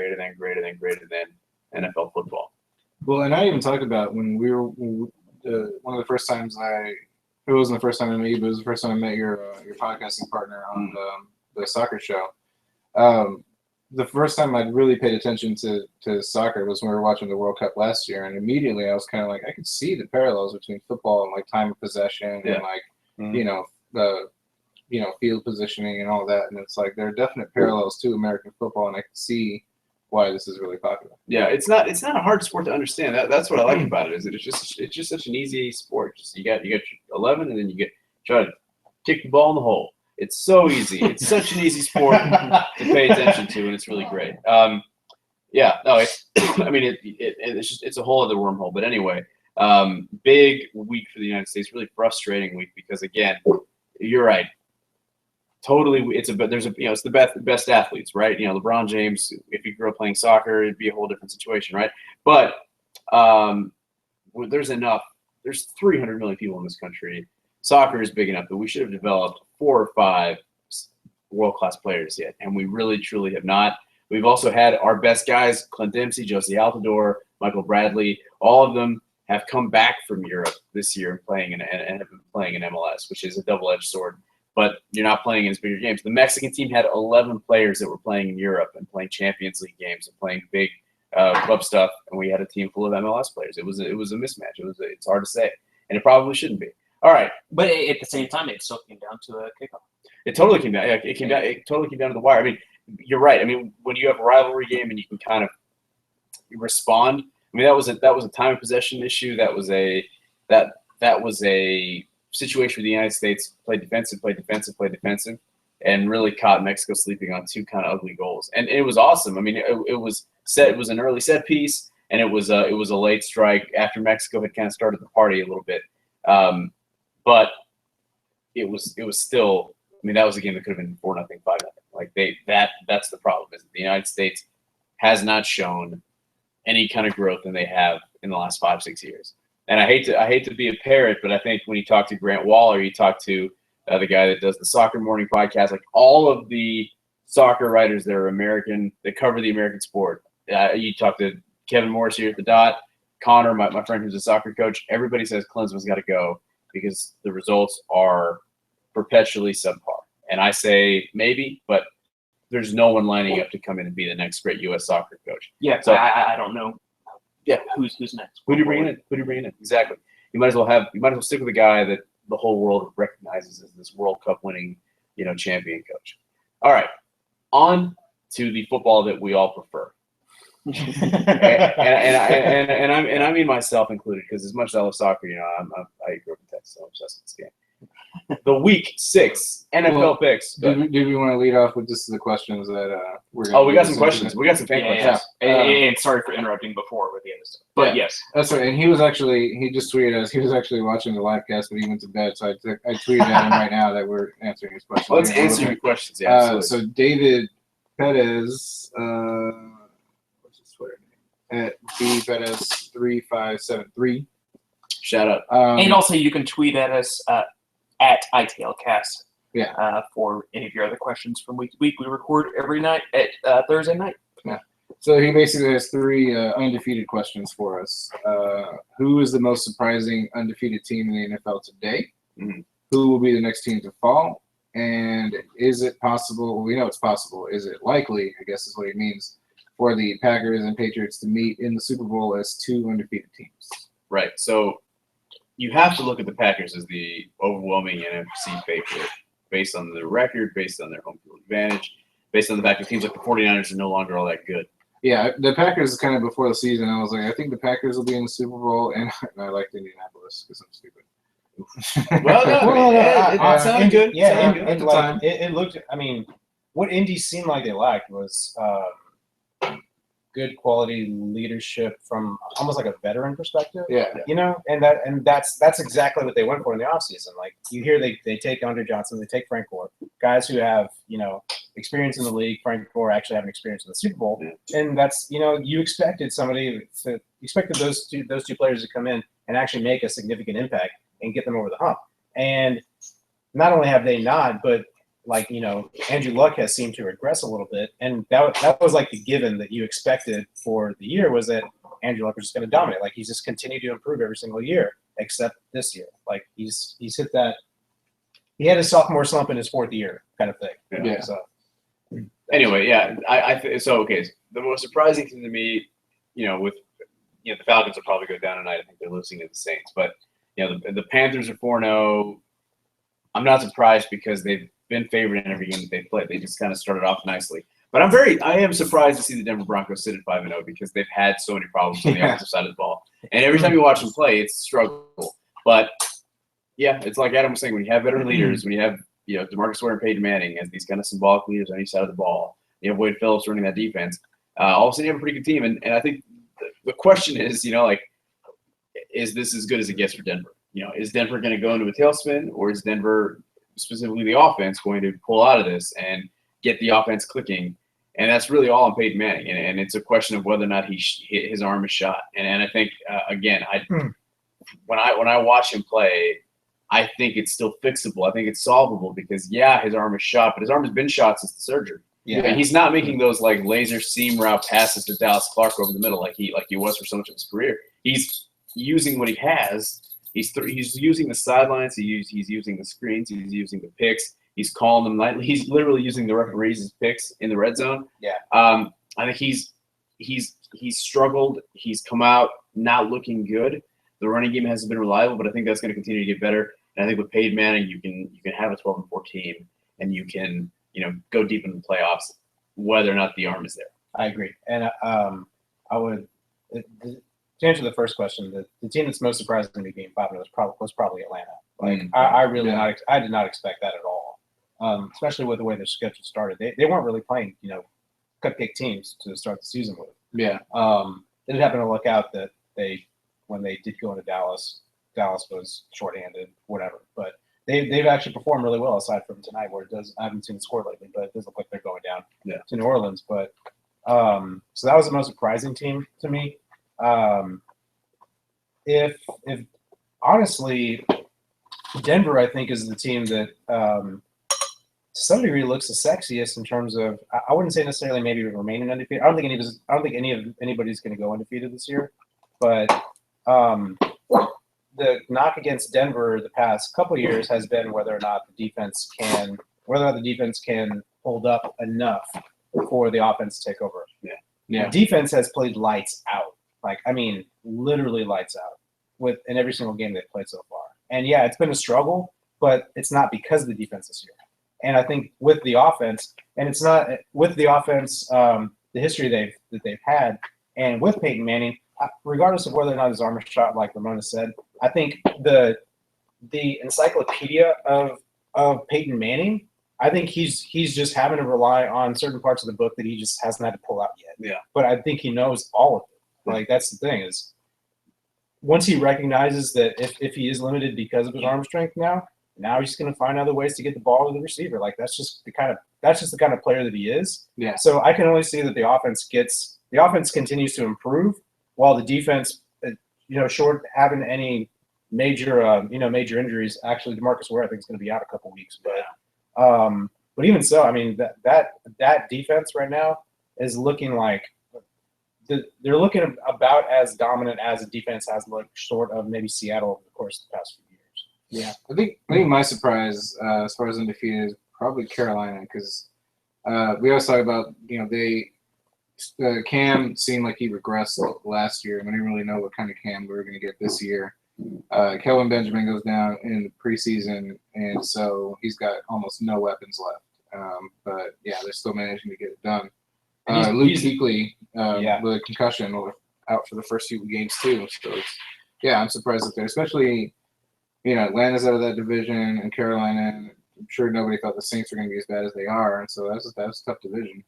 NFL football. Well, and I even talked about when we were one of the first times it wasn't the first time I met you, but it was the first time I met your podcasting partner on the soccer show. The first time I'd really paid attention to soccer was when we were watching the World Cup last year, and immediately I was kind of like, I could see the parallels between football and like time of possession and like the field positioning and all that, and it's like there are definite parallels to American football, and I can see why this is really popular. Yeah, it's not a hard sport to understand. That's what I like about it. Is it's just such an easy sport. Just you got your 11, and then you try to kick the ball in the hole. It's so easy. It's such an easy sport to pay attention to, and it's really great. It's a whole other wormhole. But anyway, big week for the United States. Really frustrating week because again, you're right. Totally, it's the best athletes, right? LeBron James. If he grew up playing soccer, it'd be a whole different situation, right? But there's 300 million people in this country. Soccer is big enough that we should have developed 4 or 5 world-class players yet, and we really, truly have not. We've also had our best guys, Clint Dempsey, Josie Altidore, Michael Bradley. All of them have come back from Europe this year and have been playing in MLS, which is a double-edged sword. But you're not playing in as bigger games. The Mexican team had 11 players that were playing in Europe and playing Champions League games and playing big club stuff, and we had a team full of MLS players. It was a mismatch. It's hard to say, and it probably shouldn't be. All right, but at the same time, it still came down to a kickoff. It totally came down. Yeah, it totally came down to the wire. I mean, you're right. I mean, when you have a rivalry game and you can kind of respond. I mean, that was a time of possession issue. That was a situation where the United States played defensive, and really caught Mexico sleeping on 2 kind of ugly goals. And it was awesome. I mean, it was an early set piece, and it was a late strike after Mexico had kind of started the party a little bit. But it was still. I mean, that was a game that could have been 4-0, 5-0. Like that's the problem. Is that the United States has not shown any kind of growth than they have in the last 5-6 years. And I hate to be a parrot, but I think when you talk to Grant Waller, you talk to the guy that does the Soccer Morning podcast, like all of the soccer writers that are American, that cover the American sport. You talk to Kevin Morris here at the Dot, Connor, my friend who's a soccer coach. Everybody says Klinsmann's got to go because the results are perpetually subpar. And I say maybe, but there's no one lining up to come in and be the next great U.S. soccer coach. Yeah, so I don't know. Yeah, who's next? Who do you bring in? Exactly. You might as well stick with a guy that the whole world recognizes as this World Cup winning, champion coach. All right, on to the football that we all prefer. and I mean myself included, because as much as I love soccer, I grew up in Texas, so I'm obsessed with this game. the Week 6 NFL Well, picks. Do we want to lead off with just the questions that we're going to Oh, we got some questions. We got some fan questions. And sorry for interrupting before with the other stuff. But yes. That's right. And he just tweeted us. He was actually watching the live cast, but he went to bed. So I tweeted at him right now that we're answering his questions. Let's answer your questions. Yeah, absolutely. So David Perez, what's his Twitter name? At bperez3573. Shout out. And also, you can tweet at us at ITLcast. Yeah. For any of your other questions from week to week. We record every night at Thursday night. Yeah. So he basically has 3 undefeated questions for us. Who is the most surprising undefeated team in the NFL today? Mm-hmm. Who will be the next team to fall? And is it possible? Well, we know it's possible. Is it likely, I guess is what he means, for the Packers and Patriots to meet in the Super Bowl as 2 undefeated teams? Right. So you have to look at the Packers as the overwhelming NFC favorite based on the record, based on their home field advantage, based on the fact that teams like the 49ers are no longer all that good. Yeah, the Packers kind of before the season, I was like, I think the Packers will be in the Super Bowl, and I liked Indianapolis because I'm stupid. Well, no, it sounded good. Yeah, at the time. It looked. I mean, what Indy seemed like they lacked was good quality leadership from almost like a veteran perspective. Yeah. You know, and that's exactly what they went for in the offseason. Like you hear they take Andre Johnson, they take Frank Gore, guys who have, experience in the league. Frank Gore actually having experience in the Super Bowl. And that's, you expected those two players to come in and actually make a significant impact and get them over the hump. And not only have they not, but Andrew Luck has seemed to regress a little bit, and that was like the given that you expected for the year was that Andrew Luck was just going to dominate. Like he's just continued to improve every single year, except this year. Like he's hit that. He had his sophomore slump in his 4th year, kind of thing. Yeah. So anyway, yeah, okay. The most surprising thing to me, with the Falcons will probably go down tonight. I think they're losing to the Saints, but the Panthers are 4-0. I'm not surprised because they've been favored in every game that they've played. They just kind of started off nicely. But I am surprised to see the Denver Broncos sit at 5-0 because they've had so many problems on the offensive side of the ball. And every time you watch them play, it's a struggle. But yeah, it's like Adam was saying, when you have veteran leaders, when you have DeMarcus Ware and Peyton Manning as these kind of symbolic leaders on each side of the ball, you have Wade Phillips running that defense, all of a sudden you have a pretty good team. And I think the question is, is this as good as it gets for Denver? Is Denver going to go into a tailspin, or is Denver, specifically the offense, going to pull out of this and get the offense clicking? And that's really all on Peyton Manning. And it's a question of whether or not his arm is shot. And I think, again, when I watch him play, I think it's still fixable. I think it's solvable because, yeah, his arm is shot, but his arm has been shot since the surgery. Yeah. And he's not making those laser seam route passes to Dallas Clark over the middle like he was for so much of his career. He's using what he has. He's using the sidelines. He's using the screens. He's using the picks. He's calling them nightly. He's literally using the referees' picks in the red zone. Yeah. I think he's struggled. He's come out not looking good. The running game hasn't been reliable, but I think that's going to continue to get better. And I think with Peyton Manning, you can have a 12-4 team, and you can go deep into the playoffs, whether or not the arm is there. I agree, and I would. To answer the first question, the team that's most surprising to me being 5-0 was probably Atlanta. I did not expect that at all, especially with the way their schedule started. They weren't really playing, cupcake teams to start the season with. Yeah. It did happen to look out that when they did go into Dallas was shorthanded, whatever. But they've actually performed really well aside from tonight, where I haven't seen the score lately, but it does look like they're going down to New Orleans. But so that was the most surprising team to me. If honestly, Denver, I think, is the team that to some degree looks the sexiest in terms of, I wouldn't say necessarily maybe remaining undefeated. I don't think anybody's going to go undefeated this year, but the knock against Denver the past couple of years has been whether or not the defense can hold up enough for the offense to take over. Yeah. The defense has played lights out. Literally lights out in every single game they've played so far. And yeah, it's been a struggle, but it's not because of the defense this year. And I think with the offense, and it's not with the offense, the history that they've had, and with Peyton Manning, regardless of whether or not his arm is shot, like Ramona said, I think the the encyclopedia of Peyton Manning. I think he's just having to rely on certain parts of the book that he just hasn't had to pull out yet. Yeah. But I think he knows all of it. Like, that's the thing is, once he recognizes that if he is limited because of his arm strength now he's going to find other ways to get the ball to the receiver. Like, that's just the kind of player that he is. Yeah. So I can only see that the offense continues to improve while the defense, short having any major major injuries. Actually, DeMarcus Ware I think is going to be out a couple weeks, but even so, I mean that defense right now is looking like they're looking about as dominant as a defense has looked, short of maybe Seattle over the course of the past few years. Yeah, I think my surprise as far as undefeated is probably Carolina, because we always talk about Cam seemed like he regressed last year, and we didn't really know what kind of Cam we were going to get this year. Kelvin Benjamin goes down in the preseason, and so he's got almost no weapons left. But yeah, they're still managing to get it done. Luke Kuechly with a concussion out for the first few games too. So I'm surprised that they're, especially Atlanta's out of that division, and Carolina. I'm sure nobody thought the Saints were going to be as bad as they are, and so that's a tough division.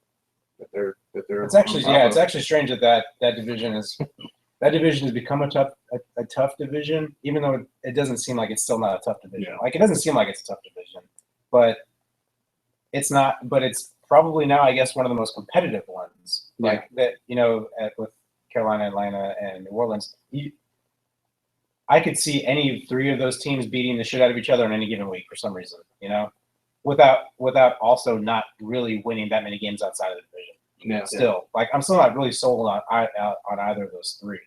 It's actually strange that division is. That division has become a tough division, even though it doesn't seem like it's still not a tough division. Yeah. Like, it doesn't seem like it's a tough division, but it's not. But it's probably now, I guess, one of the most competitive ones. Like that, with Carolina, Atlanta, and New Orleans. I could see any three of those teams beating the shit out of each other in any given week for some reason. Without also not really winning that many games outside of the division. Yeah. Still, I'm still not really sold on either of those three.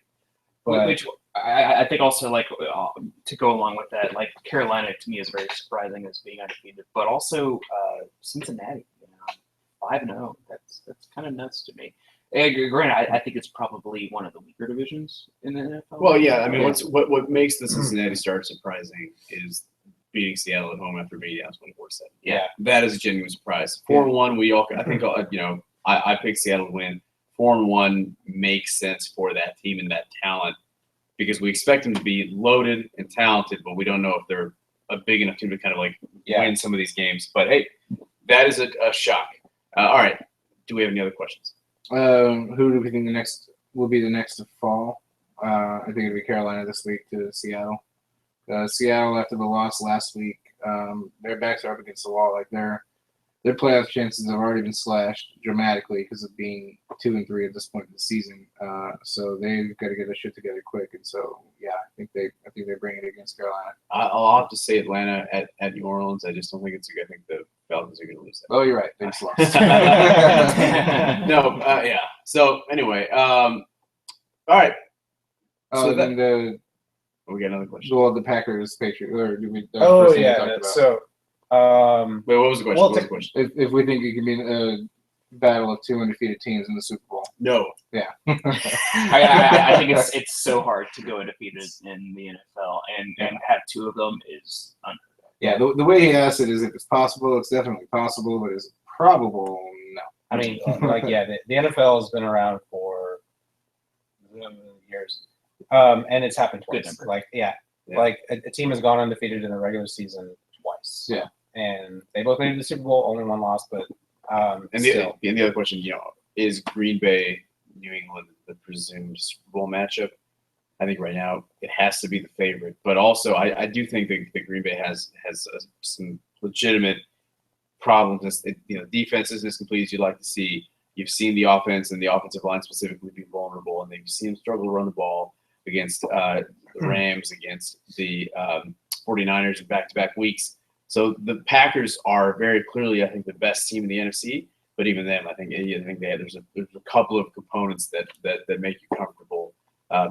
But which I think also, like, to go along with that, like, Carolina to me is very surprising as being undefeated, but also Cincinnati, 5-0. That's kind of nuts to me. Granted, I think it's probably one of the weaker divisions in the NFL. Well, yeah, I mean, what makes the Cincinnati start surprising is beating Seattle at home after being down 24-7. Yeah, that is a genuine surprise. 4-1, I think I picked Seattle to win. 4-1 makes sense for that team and that talent, because we expect them to be loaded and talented, but we don't know if they're a big enough team to kind of win some of these games. But hey, that is a shock. All right, do we have any other questions? Who do we think will be the next to fall? I think it'll be Carolina this week to Seattle. Seattle, after the loss last week, their backs are up against the wall. Like, their playoff chances have already been slashed dramatically because of being 2-3 at this point in the season. So they've got to get their shit together quick. And so, I think they bring it against Carolina. I'll have to say Atlanta at New Orleans. I just don't think it's a good. I think the Falcons are going to lose that. Oh, you're right. They just lost. No, yeah. So anyway, all right. So then we got another question. Well, the Packers, Patriots, or do we? So. Wait, what was the question? Well, what was the question? If we think it can be a battle of two undefeated teams in the Super Bowl. No. Yeah. I think it's so hard to go undefeated in the NFL, and have two of them is unheard of. Yeah, the way he asked it is, if it's possible, it's definitely possible, but is it probable? No. I mean, the NFL has been around for years, and it's happened twice. Like a team has gone undefeated in the regular season twice. Yeah. And they both made it to the Super Bowl, only one loss, but and the other question, is Green Bay, New England the presumed Super Bowl matchup? I think right now it has to be the favorite, but also I do think that Green Bay has some legitimate problems. Defense isn't as complete as you'd like to see. You've seen the offense and the offensive line specifically be vulnerable, and you've seen them struggle to run the ball against the Rams, against the 49ers in back-to-back weeks. So the Packers are very clearly, I think, the best team in the NFC. But even them, I think there's a couple of components that make you comfortable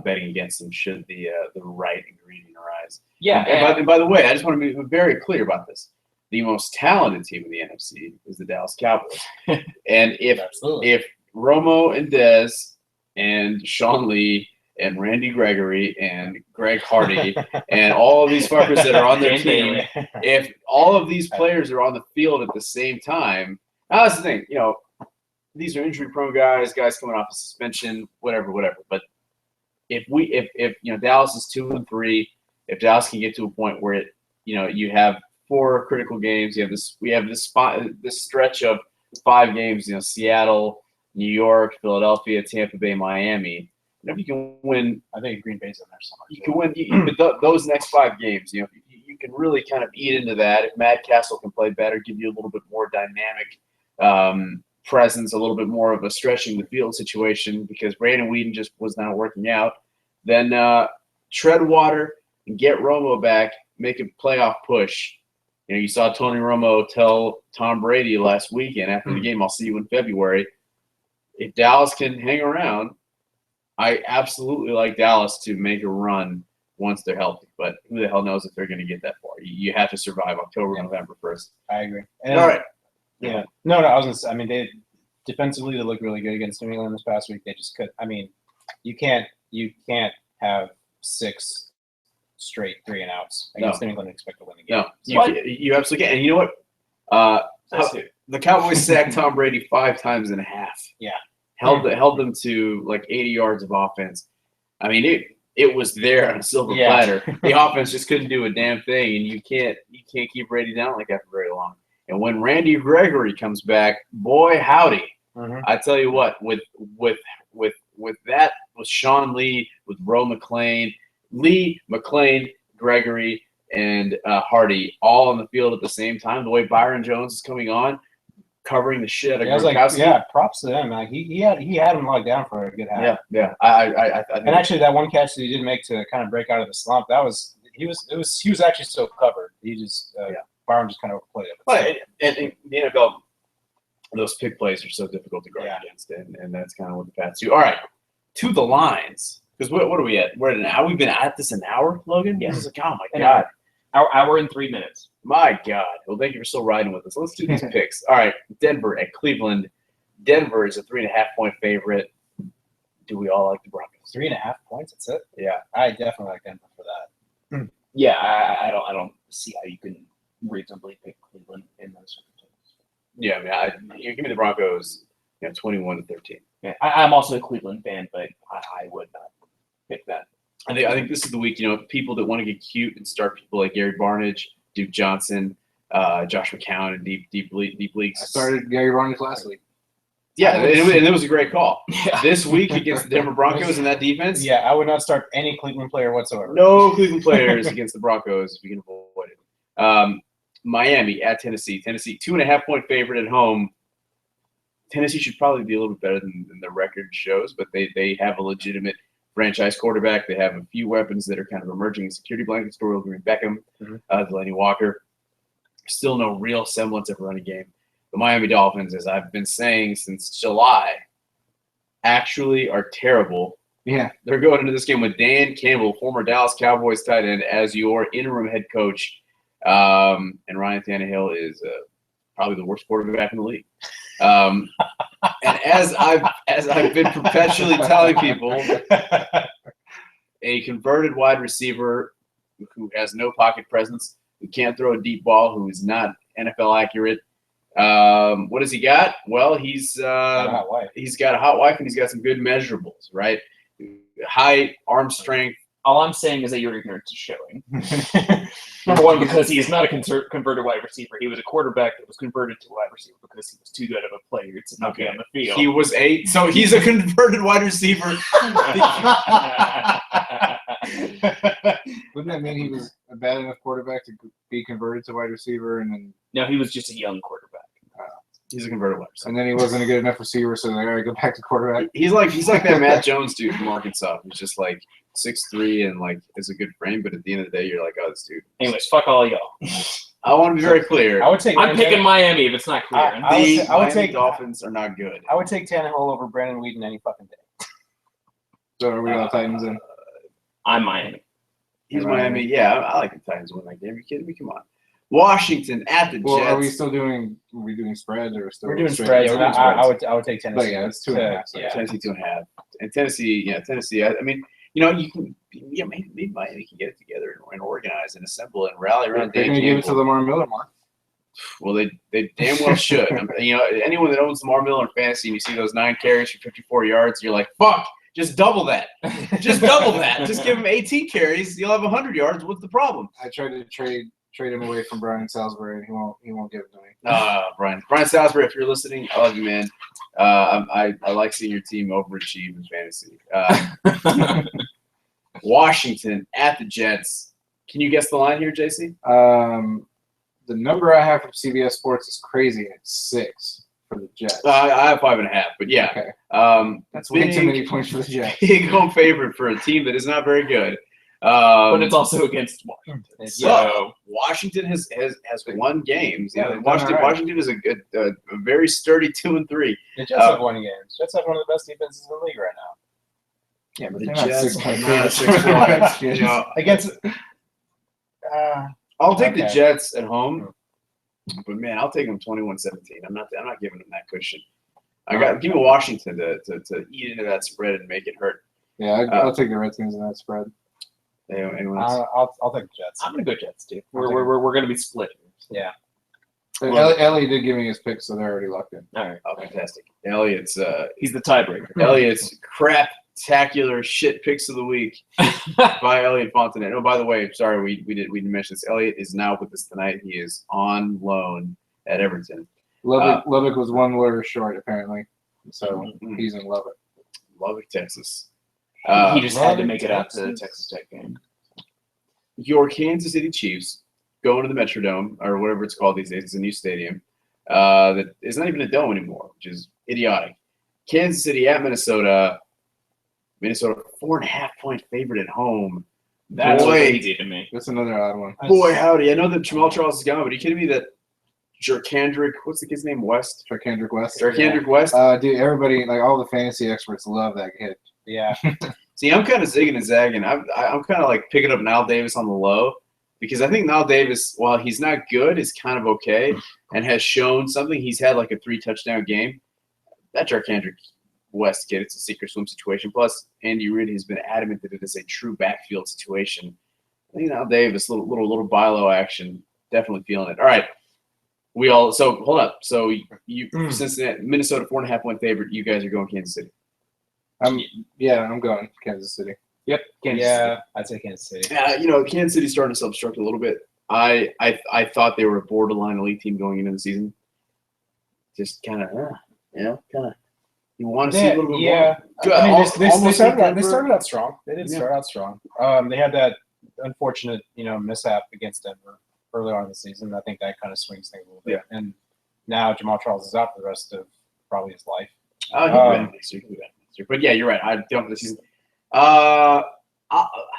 betting against them should the right ingredient arise. Yeah. And by the way, I just want to be very clear about this. The most talented team in the NFC is the Dallas Cowboys. And if Romo and Dez and Sean Lee and Randy Gregory and Greg Hardy and all of these fuckers that are on their team, if all of these players are on the field at the same time, now that's the thing, these are injury-prone guys coming off a suspension, whatever. But if Dallas is 2-3, if Dallas can get to a point where you have 4 critical games. We have this stretch of 5 games. Seattle, New York, Philadelphia, Tampa Bay, Miami. If you can win, I think Green Bay's in there somewhere. you can win those next 5 games. You can really kind of eat into that. If Matt Castle can play better, give you a little bit more dynamic presence, a little bit more of a stretching the field situation because Brandon Whedon just was not working out. Then tread water and get Romo back, make a playoff push. You saw Tony Romo tell Tom Brady last weekend after the game, "I'll see you in February." If Dallas can hang around, I absolutely like Dallas to make a run once they're healthy. But who the hell knows if they're going to get that far? You have to survive October, November 1st. I agree. And, All right. Yeah. No, I was going to say, I mean, they defensively, they looked really good against New England this past week. They just could. I mean, you can't have 6 straight 3-and-outs against New England and expect to win the game. No, you absolutely can. And you know what? The Cowboys sacked Tom Brady 5 times and a half. Yeah. Held them to like 80 yards of offense. I mean, it was there on a silver platter. The offense just couldn't do a damn thing, and you can't keep Brady down like that for very long. And when Randy Gregory comes back, boy howdy! I tell you what, with Sean Lee, with Roe McClain, Gregory, and Hardy all on the field at the same time. The way Byron Jones is coming on, covering the shit out of Gronkowski. Props to them. Like he had him locked down for a good half. Yeah. I and actually, that one catch that he did make to kind of break out of the slump, he was actually still covered. He just Byron just kind of overplayed it. But in the NFL, those pick plays are so difficult to guard against, and that's kind of what the Pats do. All right, to the lines. Because what are we at? We're at an hour. We've been at this an hour, Logan? Yes. Oh, my God. Hour and 3 minutes. My God. Well, thank you for still riding with us. Let's do these picks. All right, Denver at Cleveland. Denver is a 3.5-point favorite. Do we all like the Broncos? 3.5 points, that's it? Yeah. I definitely like Denver for that. Yeah, I don't see how you can reasonably pick Cleveland in those circumstances. Yeah, I mean, you give me the Broncos, 21-13. Yeah, I'm also a Cleveland fan, but I would not pick that. I think this is the week, people that want to get cute and start people like Gary Barnidge, Duke Johnson, Josh McCown, and deep leagues. I started Gary Barnidge last week. Yeah, and it was a great call. Yeah. This week against the Denver Broncos and that defense. Yeah, I would not start any Cleveland player whatsoever. No Cleveland players against the Broncos if you can avoid it. Miami at Tennessee. Tennessee, 2.5-point favorite at home. Tennessee should probably be a little bit better than the record shows, but they have a legitimate franchise quarterback. They have a few weapons that are kind of emerging in security blankets. Dorial Green-Beckham, Delaney Walker. Still no real semblance of a running game. The Miami Dolphins, as I've been saying since July, actually are terrible. Yeah. They're going into this game with Dan Campbell, former Dallas Cowboys tight end, as your interim head coach. And Ryan Tannehill is probably the worst quarterback in the league. And as I've been perpetually telling people, a converted wide receiver who has no pocket presence, who can't throw a deep ball, who is not NFL accurate. What has he got? Well, he's got a hot wife and he's got some good measurables, right? High arm strength. All I'm saying is that your ignorance is showing. Number one, because he is not a converted wide receiver. He was a quarterback that was converted to wide receiver because he was too good of a player to not be on the field. So he's a converted wide receiver. Wouldn't that mean he was a bad enough quarterback to be converted to wide receiver, and then? No, he was just a young quarterback. He's a converted wide receiver. And then he wasn't a good enough receiver, so they gotta go back to quarterback. He's like that Matt Jones dude from Arkansas. He's just like 6'3" and is a good frame, but at the end of the day, you're like, oh, this dude. Anyways, fuck all y'all. I want to be very clear. I'm picking Miami if it's not clear. I would take Dolphins are not good. I would take Tannehill over Brandon Whedon any fucking day. So are we all Titans in? I'm Miami. He's Miami. Yeah, I like the Titans win that game. Are you kidding me? Come on. Washington at the Jets. Are we still doing? Are we doing spreads or still? We're doing spreads. I would take Tennessee. But yeah, it's 2.5. Yeah, Tennessee 2.5. And Tennessee. I mean, you can. Yeah, maybe Miami can get it together and organize and assemble and rally around. They're going to give it to Lamar Miller more. Well, they damn well should. Anyone that owns Lamar Miller in fantasy and you see those 9 carries for 54 yards, you're like, fuck. Just double that. Just double that. Just give him 18 carries. You'll have 100 yards. What's the problem? I tried to trade trade him away from Brian Salisbury, and he won't give it to me. Brian Salisbury, if you're listening, I love you, man. I like seeing your team overachieve in fantasy. Washington at the Jets. Can you guess the line here, JC? The number I have from CBS Sports is crazy. It's 6 for the Jets. I have 5.5, but yeah. Okay. That's way too many points for the Jets. Big home favorite for a team that is not very good. But it's also against Washington. So Washington has won games. Yeah, Washington is a very sturdy 2-3. The Jets have won games. Jets have one of the best defenses in the league right now. Yeah, but The they're not Jets 6 are point not favorites. 6 points. You know, Against I'll take the Okay. Jets at home, but man, I'll take them 21-17. I'm not giving them that cushion. Give me Washington to eat into that spread and make it hurt. Yeah, I'll take the Redskins in that spread. Anyone else? I'll take the Jets. I'm gonna go Jets too. We're gonna be split. Yeah. Ellie did give me his pick, so they're already locked in. All right. Oh, fantastic. Elliot's He's the tiebreaker. Elliot's crap-tacular shit picks of the week by Elliot Fontanet. Oh, by the way, sorry, we didn't mention this. Elliot is now with us tonight. He is on loan at Everton. Lubbock was one letter short, apparently, so he's in Lubbock. Lubbock, Texas. He just had to make it out to the Texas Tech game. Your Kansas City Chiefs going to the Metrodome, or whatever it's called these days. It's a new stadium that is not even a dome anymore, which is idiotic. Kansas City at Minnesota. Minnesota 4.5-point favorite at home. That's Boy. crazy to me. That's another odd one. Boy, howdy. I know that Jamal Charles is gone, but are you kidding me that Jerkandrick, what's the kid's name? West? Kendrick West. Jerkandrick West? Dude, everybody, like all the fantasy experts, love that kid. Yeah. See, I'm kind of zigging and zagging. I'm kind of like picking up Nile Davis on the low because I think Nile Davis, while he's not good, is kind of okay and has shown something. He's had like a 3-touchdown game. That Jerkandrick West kid, it's a secret swim situation. Plus, Andy Reid has been adamant that it is a true backfield situation. I think Nile Davis, little Bilo action, definitely feeling it. All right. So hold up. So you Cincinnati, Minnesota 4.5-point favorite. You guys are going Kansas City. I'm going Kansas City. Yep. Kansas Yeah, I'd say Kansas City. Kansas City's starting to self-destruct a little bit. I thought they were a borderline elite team going into the season. Just kind of, you want to see a little bit more. I mean, they Almost started out strong. They did Yeah. start out strong. They had that unfortunate, mishap against Denver early on in the season. I think that kind of swings things a little bit. Yeah. And now Jamal Charles is out for the rest of probably his life. He'll be back next year. But yeah, you're right. I don't the season. I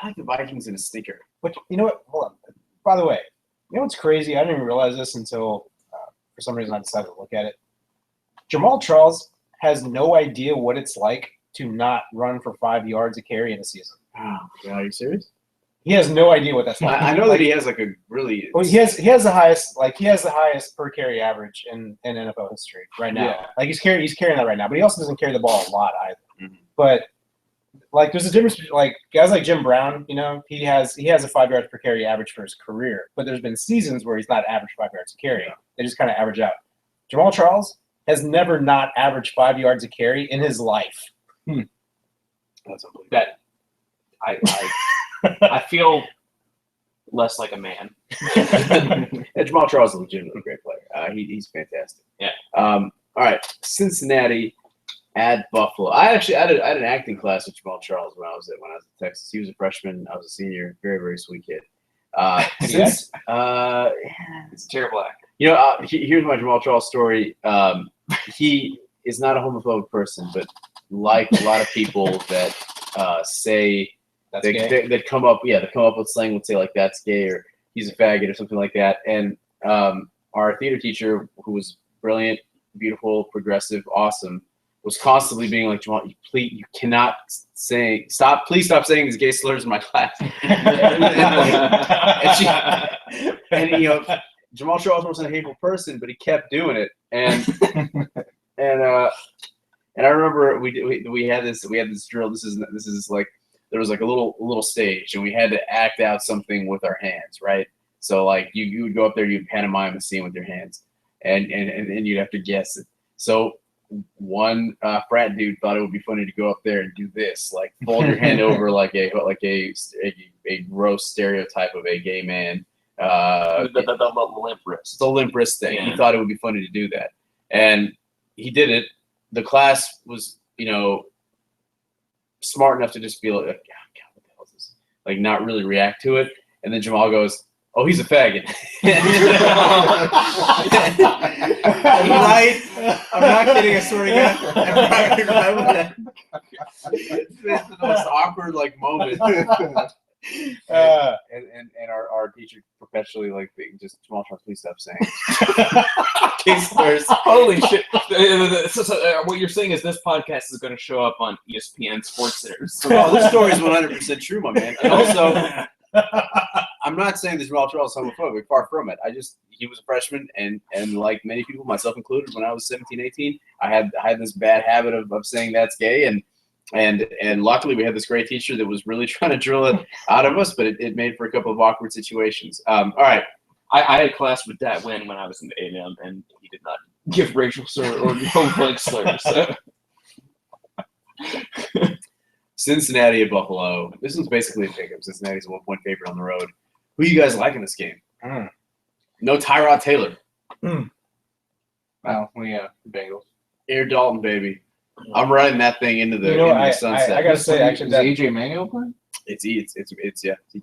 like the Vikings in a stinker. But you know what? Hold on. By the way, you know what's crazy? I didn't even realize this until for some reason I decided to look at it. Jamal Charles has no idea what it's like to not run for 5 yards a carry in a season. Oh, are you serious? He has no idea what that's like. I know that he has like a really. Well, he has the highest per carry average in NFL history right now. Yeah. Like he's carrying that right now, but he also doesn't carry the ball a lot either. Mhm. But like there's a difference between like guys like Jim Brown, he has a 5 yards per carry average for his career, but there's been seasons where he's not averaged 5 yards a carry. Yeah. They just kind of average out. Jamal Charles has never not averaged 5 yards a carry in his life. That's unbelievable. That I feel less like a man. Jamal Charles is a legitimately great player. He's fantastic. Yeah. All right, Cincinnati at Buffalo. I had an acting class with Jamal Charles when I was in Texas. He was a freshman. I was a senior. Very, very sweet kid. It's a terrible act. Here's my Jamal Charles story. He is not a homophobic person, but like a lot of people that say That's gay. that come up with slang would say like that's gay or he's a faggot or something like that. And our theater teacher, who was brilliant, beautiful, progressive, awesome, was constantly being like, Jamal, you cannot say please stop saying these gay slurs in my class. and Jamal Charles wasn't a hateful person, but he kept doing it. And I remember we had this drill. This is like there was like a little stage, and we had to act out something with our hands, right? So like you would go up there, you'd pantomime the scene with your hands, and you'd have to guess it. So one frat dude thought it would be funny to go up there and do this, like fold your hand over like a gross stereotype of a gay man The limp wrist. the limp wrist thing. Yeah. He thought it would be funny to do that, and he did it. The class was, smart enough to just be like, "God, what the hell is this?" Like, not really react to it. And then Jamal goes, "Oh, he's a faggot." Right? I'm not kidding. I swear to God. It's the most awkward moment. And our teacher perpetually being just, "Jamal Charles, please stop saying." Case closed. Holy shit! What you're saying is this podcast is going to show up on ESPN Sports Centers. Oh, this story is 100% true, my man. And also, I'm not saying that Jamal Charles is homophobic. Far from it. He was a freshman, and like many people, myself included, when I was 17, 18, I had this bad habit of saying that's gay, and luckily we had this great teacher that was really trying to drill it out of us, but it made for a couple of awkward situations. All right. I had class with Dat Wynn when I was in the A&M, and he did not give racial slur or homophobic slurs. So. Cincinnati at Buffalo. This one's basically a pick-up. Cincinnati's a 1-point favorite on the road. Who you guys like in this game? No Tyrod Taylor. Well, yeah, Bengals. Air Dalton, baby. I'm riding that thing into the sunset. I gotta say, actually, Is AJ Manuel playing? It's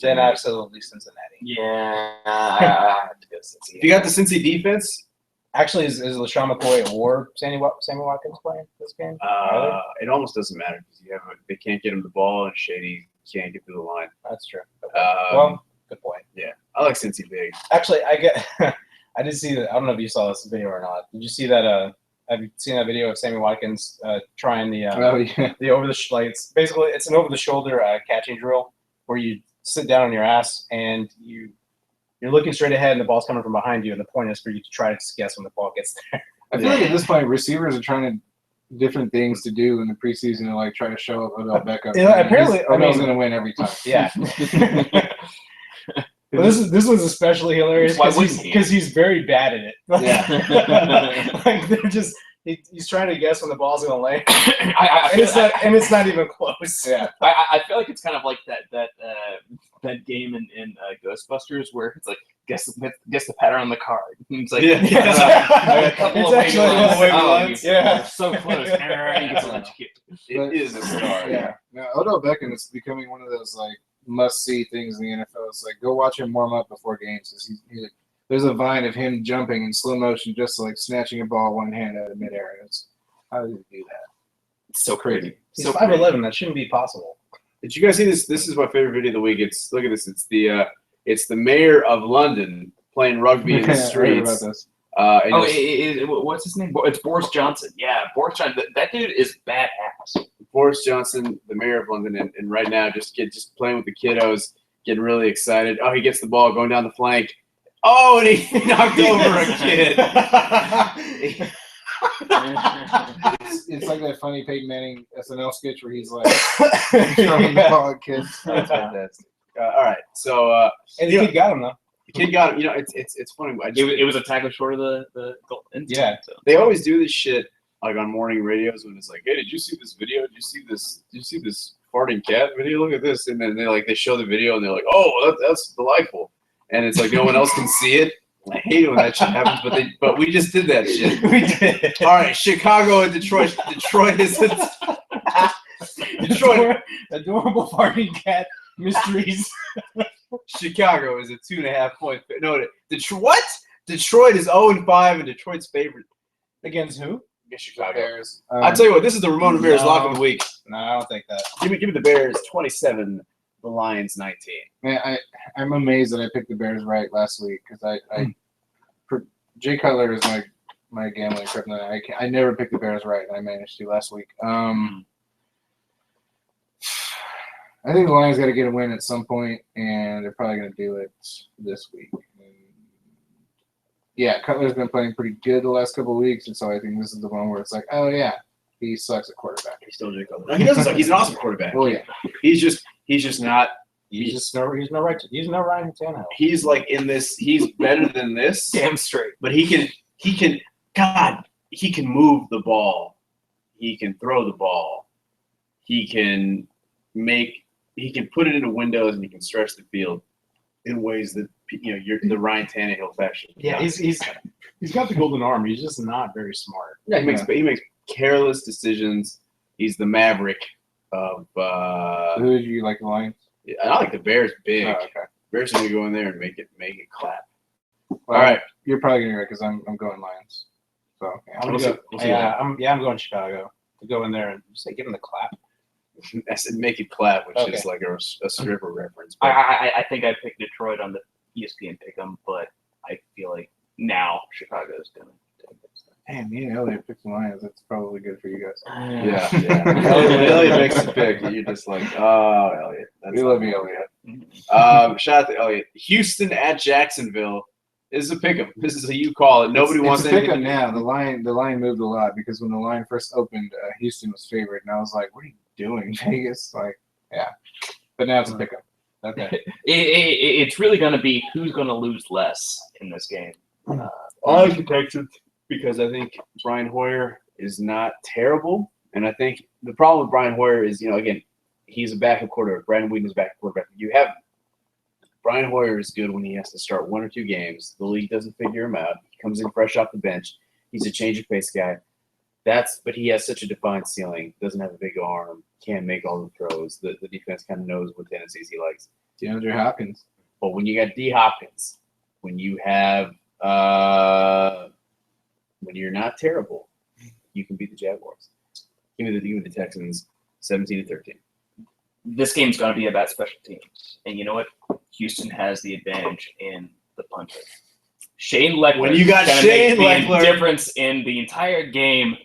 then absolutely Cincinnati. Yeah, I have to go Cincinnati. If you got the Cincy defense, Actually, is LaShawn McCoy or Sammy Watkins playing this game? it almost doesn't matter because they can't get him the ball, and Shady can't get through the line. That's true. Okay. Good point. Yeah, I like Cincy big. Actually, I did see that. I don't know if you saw this video or not. Did you see that? Have you seen that video of Sammy Watkins trying the the over the it's basically it's an over the shoulder catching drill where you sit down on your ass and you're looking straight ahead and the ball's coming from behind you, and the point is for you to try to guess when the ball gets there. I feel like at this point, receivers are trying different things to do in the preseason to try to show up Odell Beckham. Yeah, apparently, Odell's going to win every time. Yeah. But this was especially hilarious because he's very bad at it. Yeah. They're just he's trying to guess when the ball's going to land, and it's not even close. Yeah. I feel like it's kind of like that game in Ghostbusters where it's like guess the pattern on the card. And it's like a couple of ways. Yeah, so close. It is a star. Yeah. Now, Odell Beckham is becoming one of those must-see things in the NFL. It's go watch him warm up before games. There's a vine of him jumping in slow motion, just snatching a ball one hand out of midair. How did he do that? It's so crazy. He's 5'11". That shouldn't be possible. Did you guys see this? This is my favorite video of the week. Look at this. It's the mayor of London playing rugby in the streets. What's his name? It's Boris Johnson. Yeah, Boris Johnson. That dude is badass. Boris Johnson, the mayor of London, and right now just playing with the kiddos, getting really excited. Oh, he gets the ball going down the flank. Oh, and he knocked over a kid. It's like that funny Peyton Manning SNL sketch where he's throwing the ball at kids. That's fantastic. All right, so and the kid got him though. The kid got him. It's funny. It was a tackle short of the goal. Yeah. So. They always do this shit on morning radios when it's like, hey, did you see this video? Did you see this farting cat video? Look at this. And then they show the video and they're like, oh, that's delightful. And it's like no one else can see it. I hate it when that shit happens, but we just did that shit. We did. All right, Chicago and Detroit. Detroit is Detroit. Adorable farting cat mysteries. Chicago is a 2.5 point. No, Detroit. What? Detroit is 0-5, and Detroit's favorite against who? Against Chicago. Bears. I'll tell you what. This is the Ramon Bears lock of the week. No, I don't think that. Give me the Bears 27. The Lions 19. Man, I'm amazed that I picked the Bears right last week because Jay Cutler is my gambling kryptonite. I never picked the Bears right, and I managed to last week. I think the Lions got to get a win at some point, and they're probably going to do it this week. Yeah, Cutler's been playing pretty good the last couple of weeks, and so I think this is the one where it's like, oh yeah, he sucks at quarterback. He's still Jay Cutler. No, he doesn't suck. He's an awesome quarterback. Oh yeah, he's just not. He's no Ryan Tannehill. He's in this. He's better than this. Damn straight. But he can. God, he can move the ball. He can throw the ball. He can put it into windows and he can stretch the field. in ways that you're the Ryan Tannehill fashion. Yeah, he's got the golden arm. He's just not very smart. Yeah, he makes careless decisions. He's the Maverick of. Who do you like, the Lions? I like the Bears big. Oh, okay. Bears are gonna go in there and make it clap. Well, All right, you're probably gonna because I'm going Lions. So yeah. I'm gonna go. I'm going Chicago to go in there and just give him the clap. I said make it clap, which Okay. is like a stripper reference. I think I picked Detroit on the ESPN pick'em, but I feel like now Chicago's gonna take this. Man, me and Elliot picked the Lions. That's probably good for you guys. Yeah. Elliot makes the pick. You're just like, oh, Elliot. We love you, Elliot. Shout out to Elliot. Houston at Jacksonville. This is a pick'em. This is a you call it. Nobody wants to anything. pick 'em now. The line moved a lot because when the line first opened, Houston was favored, and I was like, "What are you doing, Vegas?" Like, yeah. But now it's a pick'em. Okay. It's really going to be who's going to lose less in this game. I like the Texans because I think Brian Hoyer is not terrible, and I think the problem with Brian Hoyer is, again, he's a backup quarterback. Brandon Whedon is a backup quarterback. You have Brian Hoyer is good when he has to start one or two games. The league doesn't figure him out. He comes in fresh off the bench. He's a change of pace guy. But he has such a defined ceiling. Doesn't have a big arm. Can't make all the throws. The defense kind of knows what tendencies he likes. DeAndre Hopkins. But when you got D Hopkins, when you have when you're not terrible, you can beat the Jaguars. Give me the Texans 17-13. This game's going to be about special teams. And you know what? Houston has the advantage in the punter. Shane Leckler. When you got Shane Shane Leckler. The difference in the entire game,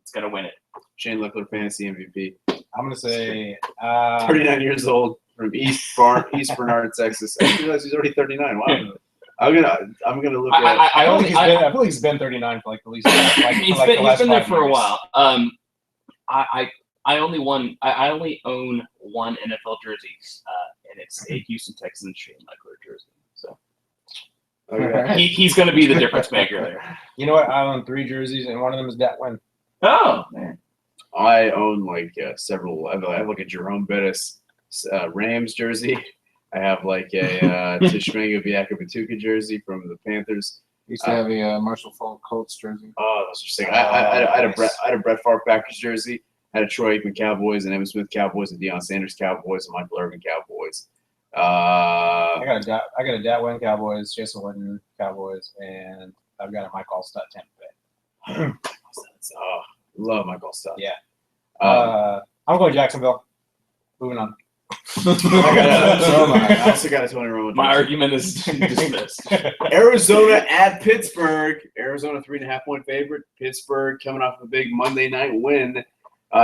it's going to win it. Shane Leckler, fantasy MVP. I'm gonna say 39 years old from East Bernard, Texas. I didn't realize he's already 39. Wow. I'm gonna look at. I feel like he's been 39 for like the least. He's been there for a while. I only own one NFL jersey, and it's a Houston Texans Shane Leckler jersey. So Okay. he's going to be the difference maker there. You know what? I own 3 jerseys, and one of them is that win. Oh man. I own like several. I have like a Jerome Bettis Rams jersey. I have like a Tishmenga Biakabatuka jersey from the Panthers. Used to have a Marshall Falk Colts jersey. Oh, those are sick. I had a Brett Favre Packers jersey. I had a Troy Aikman Cowboys and Evan Smith Cowboys and Deion Sanders Cowboys and Michael Irvin Cowboys. I got a Datwin Cowboys, Jason Witten Cowboys, and I've got a Mike Allstott Tampa Bay. Love Michael Allstott. Yeah. I'm going Jacksonville. Moving on. I also got a Tony Romo. My argument is dismissed. Arizona at Pittsburgh. Arizona 3.5-point favorite. Pittsburgh coming off a big Monday night win,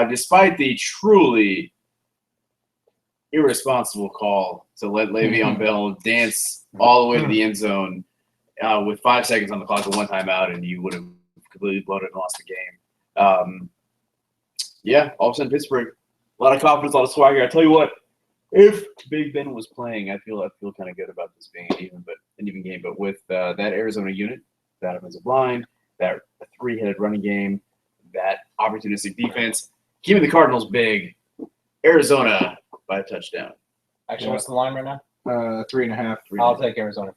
despite the truly irresponsible call to let Le'Veon Bell dance all the way to the end zone with 5 seconds on the clock and 1 timeout, and you would have completely blown it and lost the game. All of a sudden Pittsburgh, a lot of confidence, a lot of swagger. I tell you what, if Big Ben was playing, I feel kind of good about this being an even game. But with that Arizona unit, that offensive line, that 3-headed running game, that opportunistic defense, give me the Cardinals big. Arizona by a touchdown. Actually, what's the line right now? 3.5. I'll take Arizona.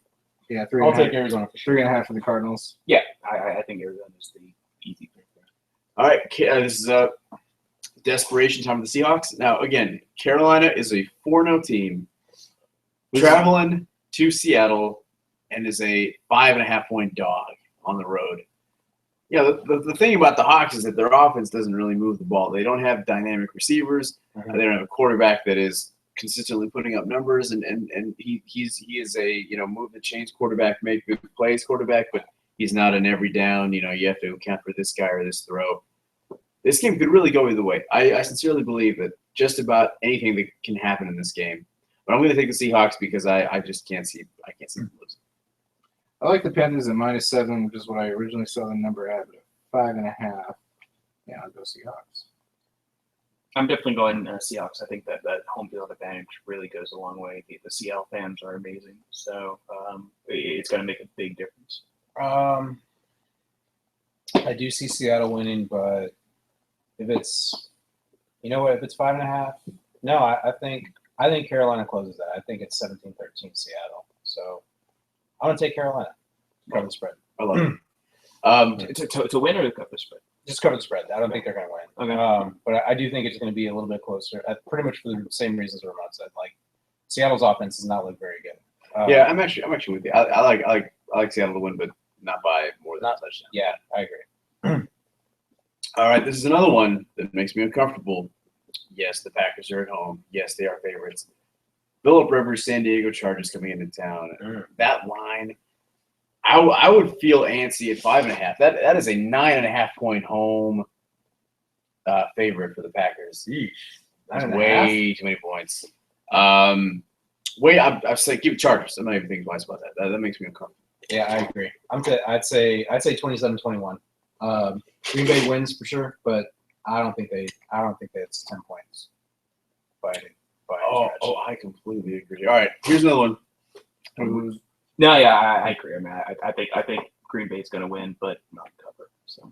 Yeah, I'll take Arizona for sure. 3.5 for the Cardinals. Yeah, I think Arizona's the easy pick there. All right, this is desperation time of the Seahawks. Now, again, Carolina is a 4-0 team traveling to Seattle and is a 5.5-point dog on the road. Yeah, the thing about the Hawks is that their offense doesn't really move the ball. They don't have dynamic receivers. Mm-hmm. They don't have a quarterback that is consistently putting up numbers, and he is a move the chains quarterback, make big plays quarterback, but he's not an every down. You have to account for this guy or this throw. This game could really go either way. I sincerely believe that just about anything that can happen in this game. But I'm going to take the Seahawks because I just can't see them losing. I like the Panthers at -7, which is what I originally saw the number at, but 5.5. Yeah, I'll go Seahawks. I'm definitely going Seahawks. I think that home field advantage really goes a long way. The Seattle fans are amazing, so it's going to make a big difference. I do see Seattle winning, but if it's 5.5, no, I think I think Carolina closes that. I think it's 17-13 Seattle. So I'm gonna take Carolina. Cover the spread. I love it. To win or to cover the spread? Just cover the spread. I don't think they're gonna win. Okay. But I do think it's gonna be a little bit closer. Pretty much for the same reasons Ramon said. Like Seattle's offense does not look very good. Yeah, I'm actually with you. I like Seattle to win, but not by more than a touchdown. Yeah, I agree. All right, this is another one that makes me uncomfortable. Yes, the Packers are at home. Yes, they are favorites. Phillip Rivers, San Diego Chargers coming into town. That line, I would feel antsy at 5.5. That is a 9.5 point home favorite for the Packers. That's way too many points. I say give Chargers. I'm not even thinking twice about that. That makes me uncomfortable. Yeah, I agree. I'd say 27-21. Green Bay wins for sure, but I don't think it's 10 points. I completely agree. All right, here's another one. No, yeah, I agree. I mean, I think Green Bay's going to win, but not cover. So.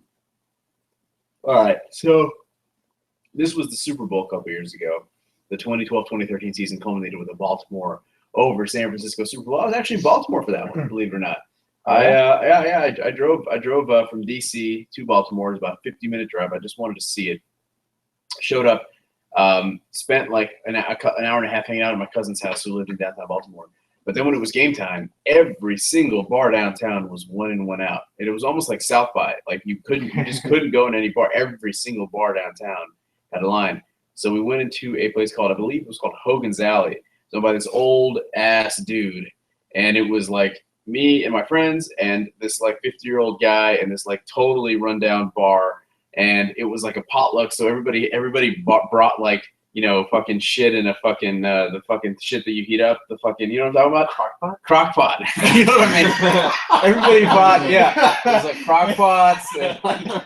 All right, so this was the Super Bowl a couple years ago. The 2012-2013 season culminated with a Baltimore over San Francisco Super Bowl. I was actually in Baltimore for that one, believe it or not. I drove from DC to Baltimore. It was about a 50-minute drive. I just wanted to see it. Showed up, spent like an hour and a half hanging out at my cousin's house who lived in downtown Baltimore. But then when it was game time, every single bar downtown was one in, one out. And it was almost like South by. Like you just couldn't go in any bar. Every single bar downtown had a line. So we went into a place called, I believe it was called Hogan's Alley. So by this old ass dude. And it was like me and my friends and this like 50-year-old guy and this like totally rundown bar. And it was like a potluck. So everybody brought like, you know, fucking shit in a fucking, the fucking shit that you heat up, the fucking, you know what I'm talking about? Crock-pot. You know what I mean? Everybody bought, yeah. It was like crock-pots and like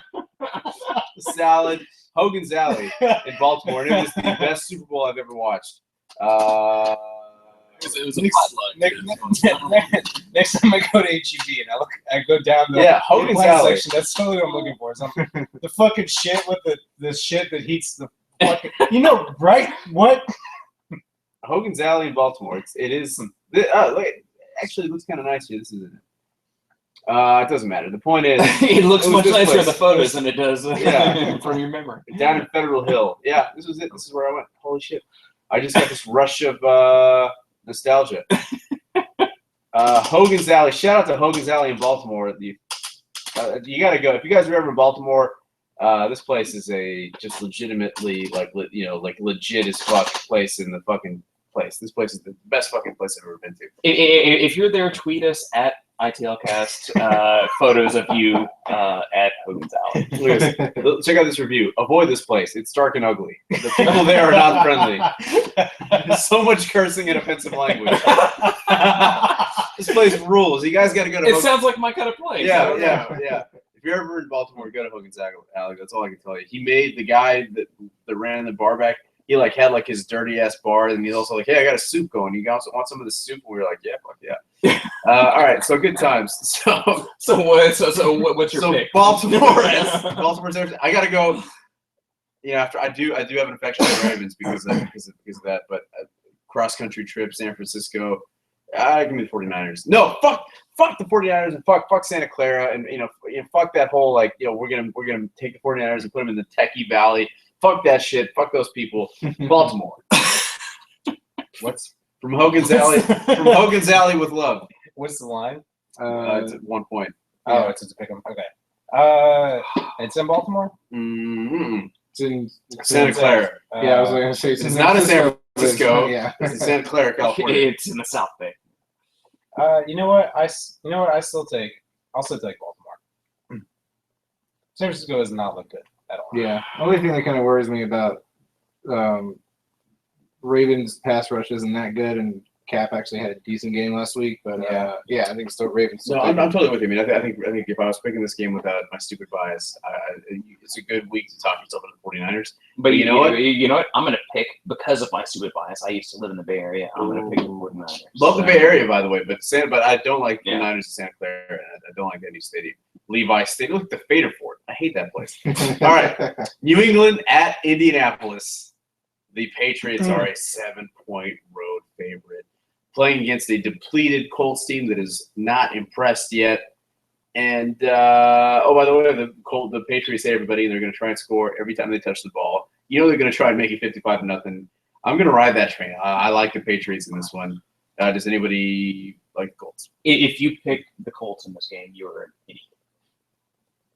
salad. Hogan's Alley in Baltimore. And it was the best Super Bowl I've ever watched. It was a potluck. Next time I go to HEB and I go down the Hogan's Alley section, that's totally what I'm looking for. The fucking shit with the shit that heats the fucking, you know, right? What? Hogan's Alley in Baltimore. It is. Actually, it looks kind of nice here. This isn't it. It doesn't matter. The point is, it looks much nicer in the place. photos than it does from your memory. Down in Federal Hill. Yeah, this was it. This is where I went. Holy shit! I just got this rush of nostalgia. Hogan's Alley. Shout out to Hogan's Alley in Baltimore. You got to go if you guys are ever in Baltimore. This place is just legitimately like legit as fuck place in the fucking place. This place is the best fucking place I've ever been to. If you're there, tweet us at ITLcast photos of you at Hogan's Alley. Please, check out this review. Avoid this place. It's dark and ugly. The people there are not friendly. There's so much cursing and offensive language. This place rules. You guys got to go to It sounds like my kind of place. Yeah. If you're ever in Baltimore, go to Hogan's Alley. That's all I can tell you. He made the guy that ran the bar back. He like had like his dirty ass bar, and he's also like, "Hey, I got a soup going. You guys want some of the soup?" And we were like, "Yeah, fuck yeah." All right, so good times. So what's your pick? Baltimore. Baltimore's. I gotta go. You know, after I do have an affection for Ravens because of that. But cross country trip, San Francisco. Give me the 49ers. No, fuck the 49ers and fuck Santa Clara and fuck that whole like we're gonna take the 49ers and put them in the Techie Valley. Fuck that shit. Fuck those people. Baltimore. What's from Hogan's Alley? From Hogan's Alley with love. What's the line? It's at 1 point. Oh, it's a pick 'em. Okay. It's in Baltimore. Mm-hmm. It's in Santa Clara. Yeah, I was going to say it's not in San Francisco. Yeah, it's in Santa Clara, California. It's in the South Bay. You know what? I'll still take Baltimore. San Francisco does not look good at all. Yeah. The only thing that kind of worries me about Ravens pass rush isn't that good, and Cap actually had a decent game last week. But I think still Ravens. No, I'm totally with you. I mean, I think if I was picking this game without my stupid bias, it's a good week to talk yourself into the 49ers. But you know what? You know what? I'm going to pick, because of my stupid bias, I used to live in the Bay Area, I'm going to pick the 49ers. Love the Bay Area, by the way, but I don't like the Niners in Santa Clara, and I don't like that new stadium. Levi Stadium. Look at the Fader Fort. I hate that place. All right. New England at Indianapolis. The Patriots are a 7-point road favorite, playing against a depleted Colts team that is not impressed yet. And by the way, the Patriots say everybody they're going to try and score every time they touch the ball. You know they're going to try and make it 55-0. I'm going to ride that train. I like the Patriots in this one. Does anybody like the Colts? If you pick the Colts in this game, you're an idiot.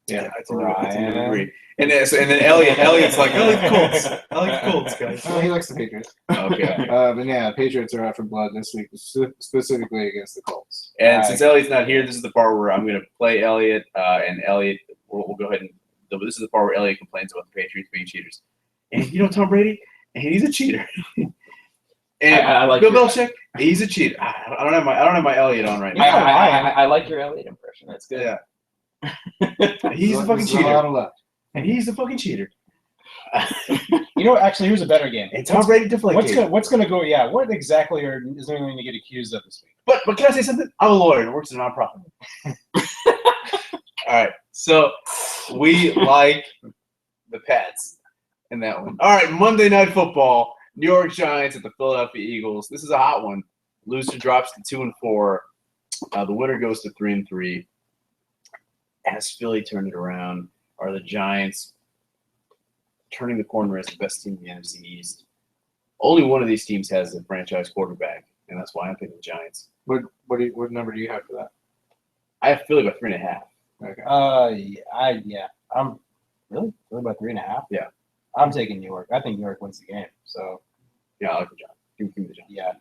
Yeah, I totally agree. And then Elliot's like, I like the Colts. I like the Colts, guys. He likes the Patriots. Okay. But yeah, Patriots are out for blood this week, specifically against the Colts. And since Elliot's not here, this is the part where I'm going to play Elliot, and Elliot, we'll go ahead and this is the part where Elliot complains about the Patriots being cheaters. And you know Tom Brady, and he's a cheater. And I like Bill Belichick, he's a cheater. I don't have my Elliot on right now. I like your Elliot impression. That's good. Yeah. He's a fucking There's a lot cheater. of luck. And he's a fucking cheater. You know, actually, here's a better game. And Tom Brady deflated. What's gonna go? Yeah, what exactly is there going to get accused of this week? But can I say something? I'm a lawyer who works in a nonprofit. All right. So we like the Pats in that one. All right. Monday Night Football. New York Giants at the Philadelphia Eagles. This is a hot one. Loser drops to 2-4. The winner goes to 3-3. Has Philly turned it around? Are the Giants turning the corner as the best team in the NFC East? Only one of these teams has a franchise quarterback, and that's why I'm picking the Giants. What number do you have for that? I have Philly by 3.5. Okay. Yeah. I'm really by 3.5. Yeah. I'm taking New York. I think New York wins the game. So Yeah, I like the Giants. Give me the Giants. Yeah.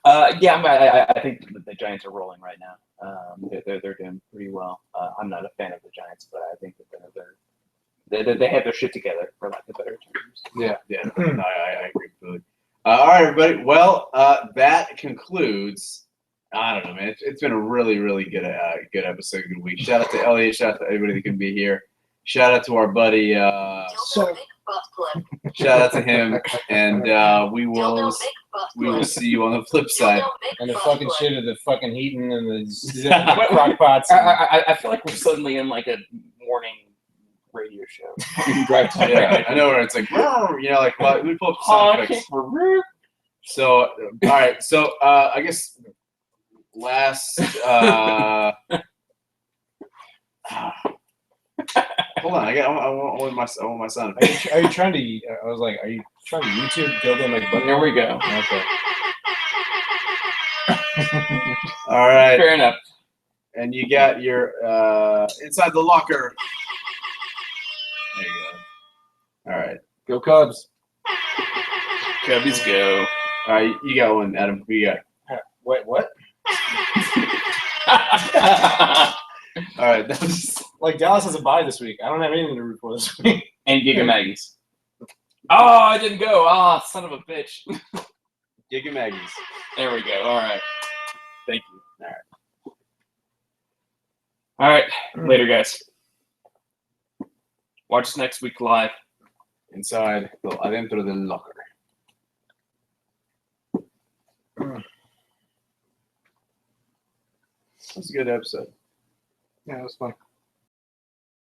I think the Giants are rolling right now. They're doing pretty well. I'm not a fan of the Giants, but I think that they have their shit together, for lack of better terms. Yeah. No, I agree completely. All right, everybody. Well, that concludes. I don't know, man. It's been a really, really good episode, good week. Shout out to Elliot. Shout out to everybody that can be here. Shout out to our buddy. Shout out to him, and we will see you on the flip side. and the fucking shit of the fucking heating and the crock pots. I feel like we're suddenly in like a morning radio show. Yeah, I know where it's like, like we pull up sound effects. So, all right. So, I guess last. Hold on, I want my sound effects. Are you trying to? I was like, are you trying to YouTube Dildo McButton? There we go. Okay. All right. Fair enough. And you got your inside the locker. There you go. All right. Go Cubs. Cubbies go. All right, you got one, Adam. Who you got? Wait, what? All right, that was Like Dallas has a bye this week. I don't have anything to root for this week. And Giga Maggie's. Oh, I didn't go. Ah, son of a bitch. Giga Maggie's. There we go. All right. Thank you. All right. All right. Later, guys. Watch us next week live. Inside the adentro del locker. That's a good episode. Yeah, it was fun.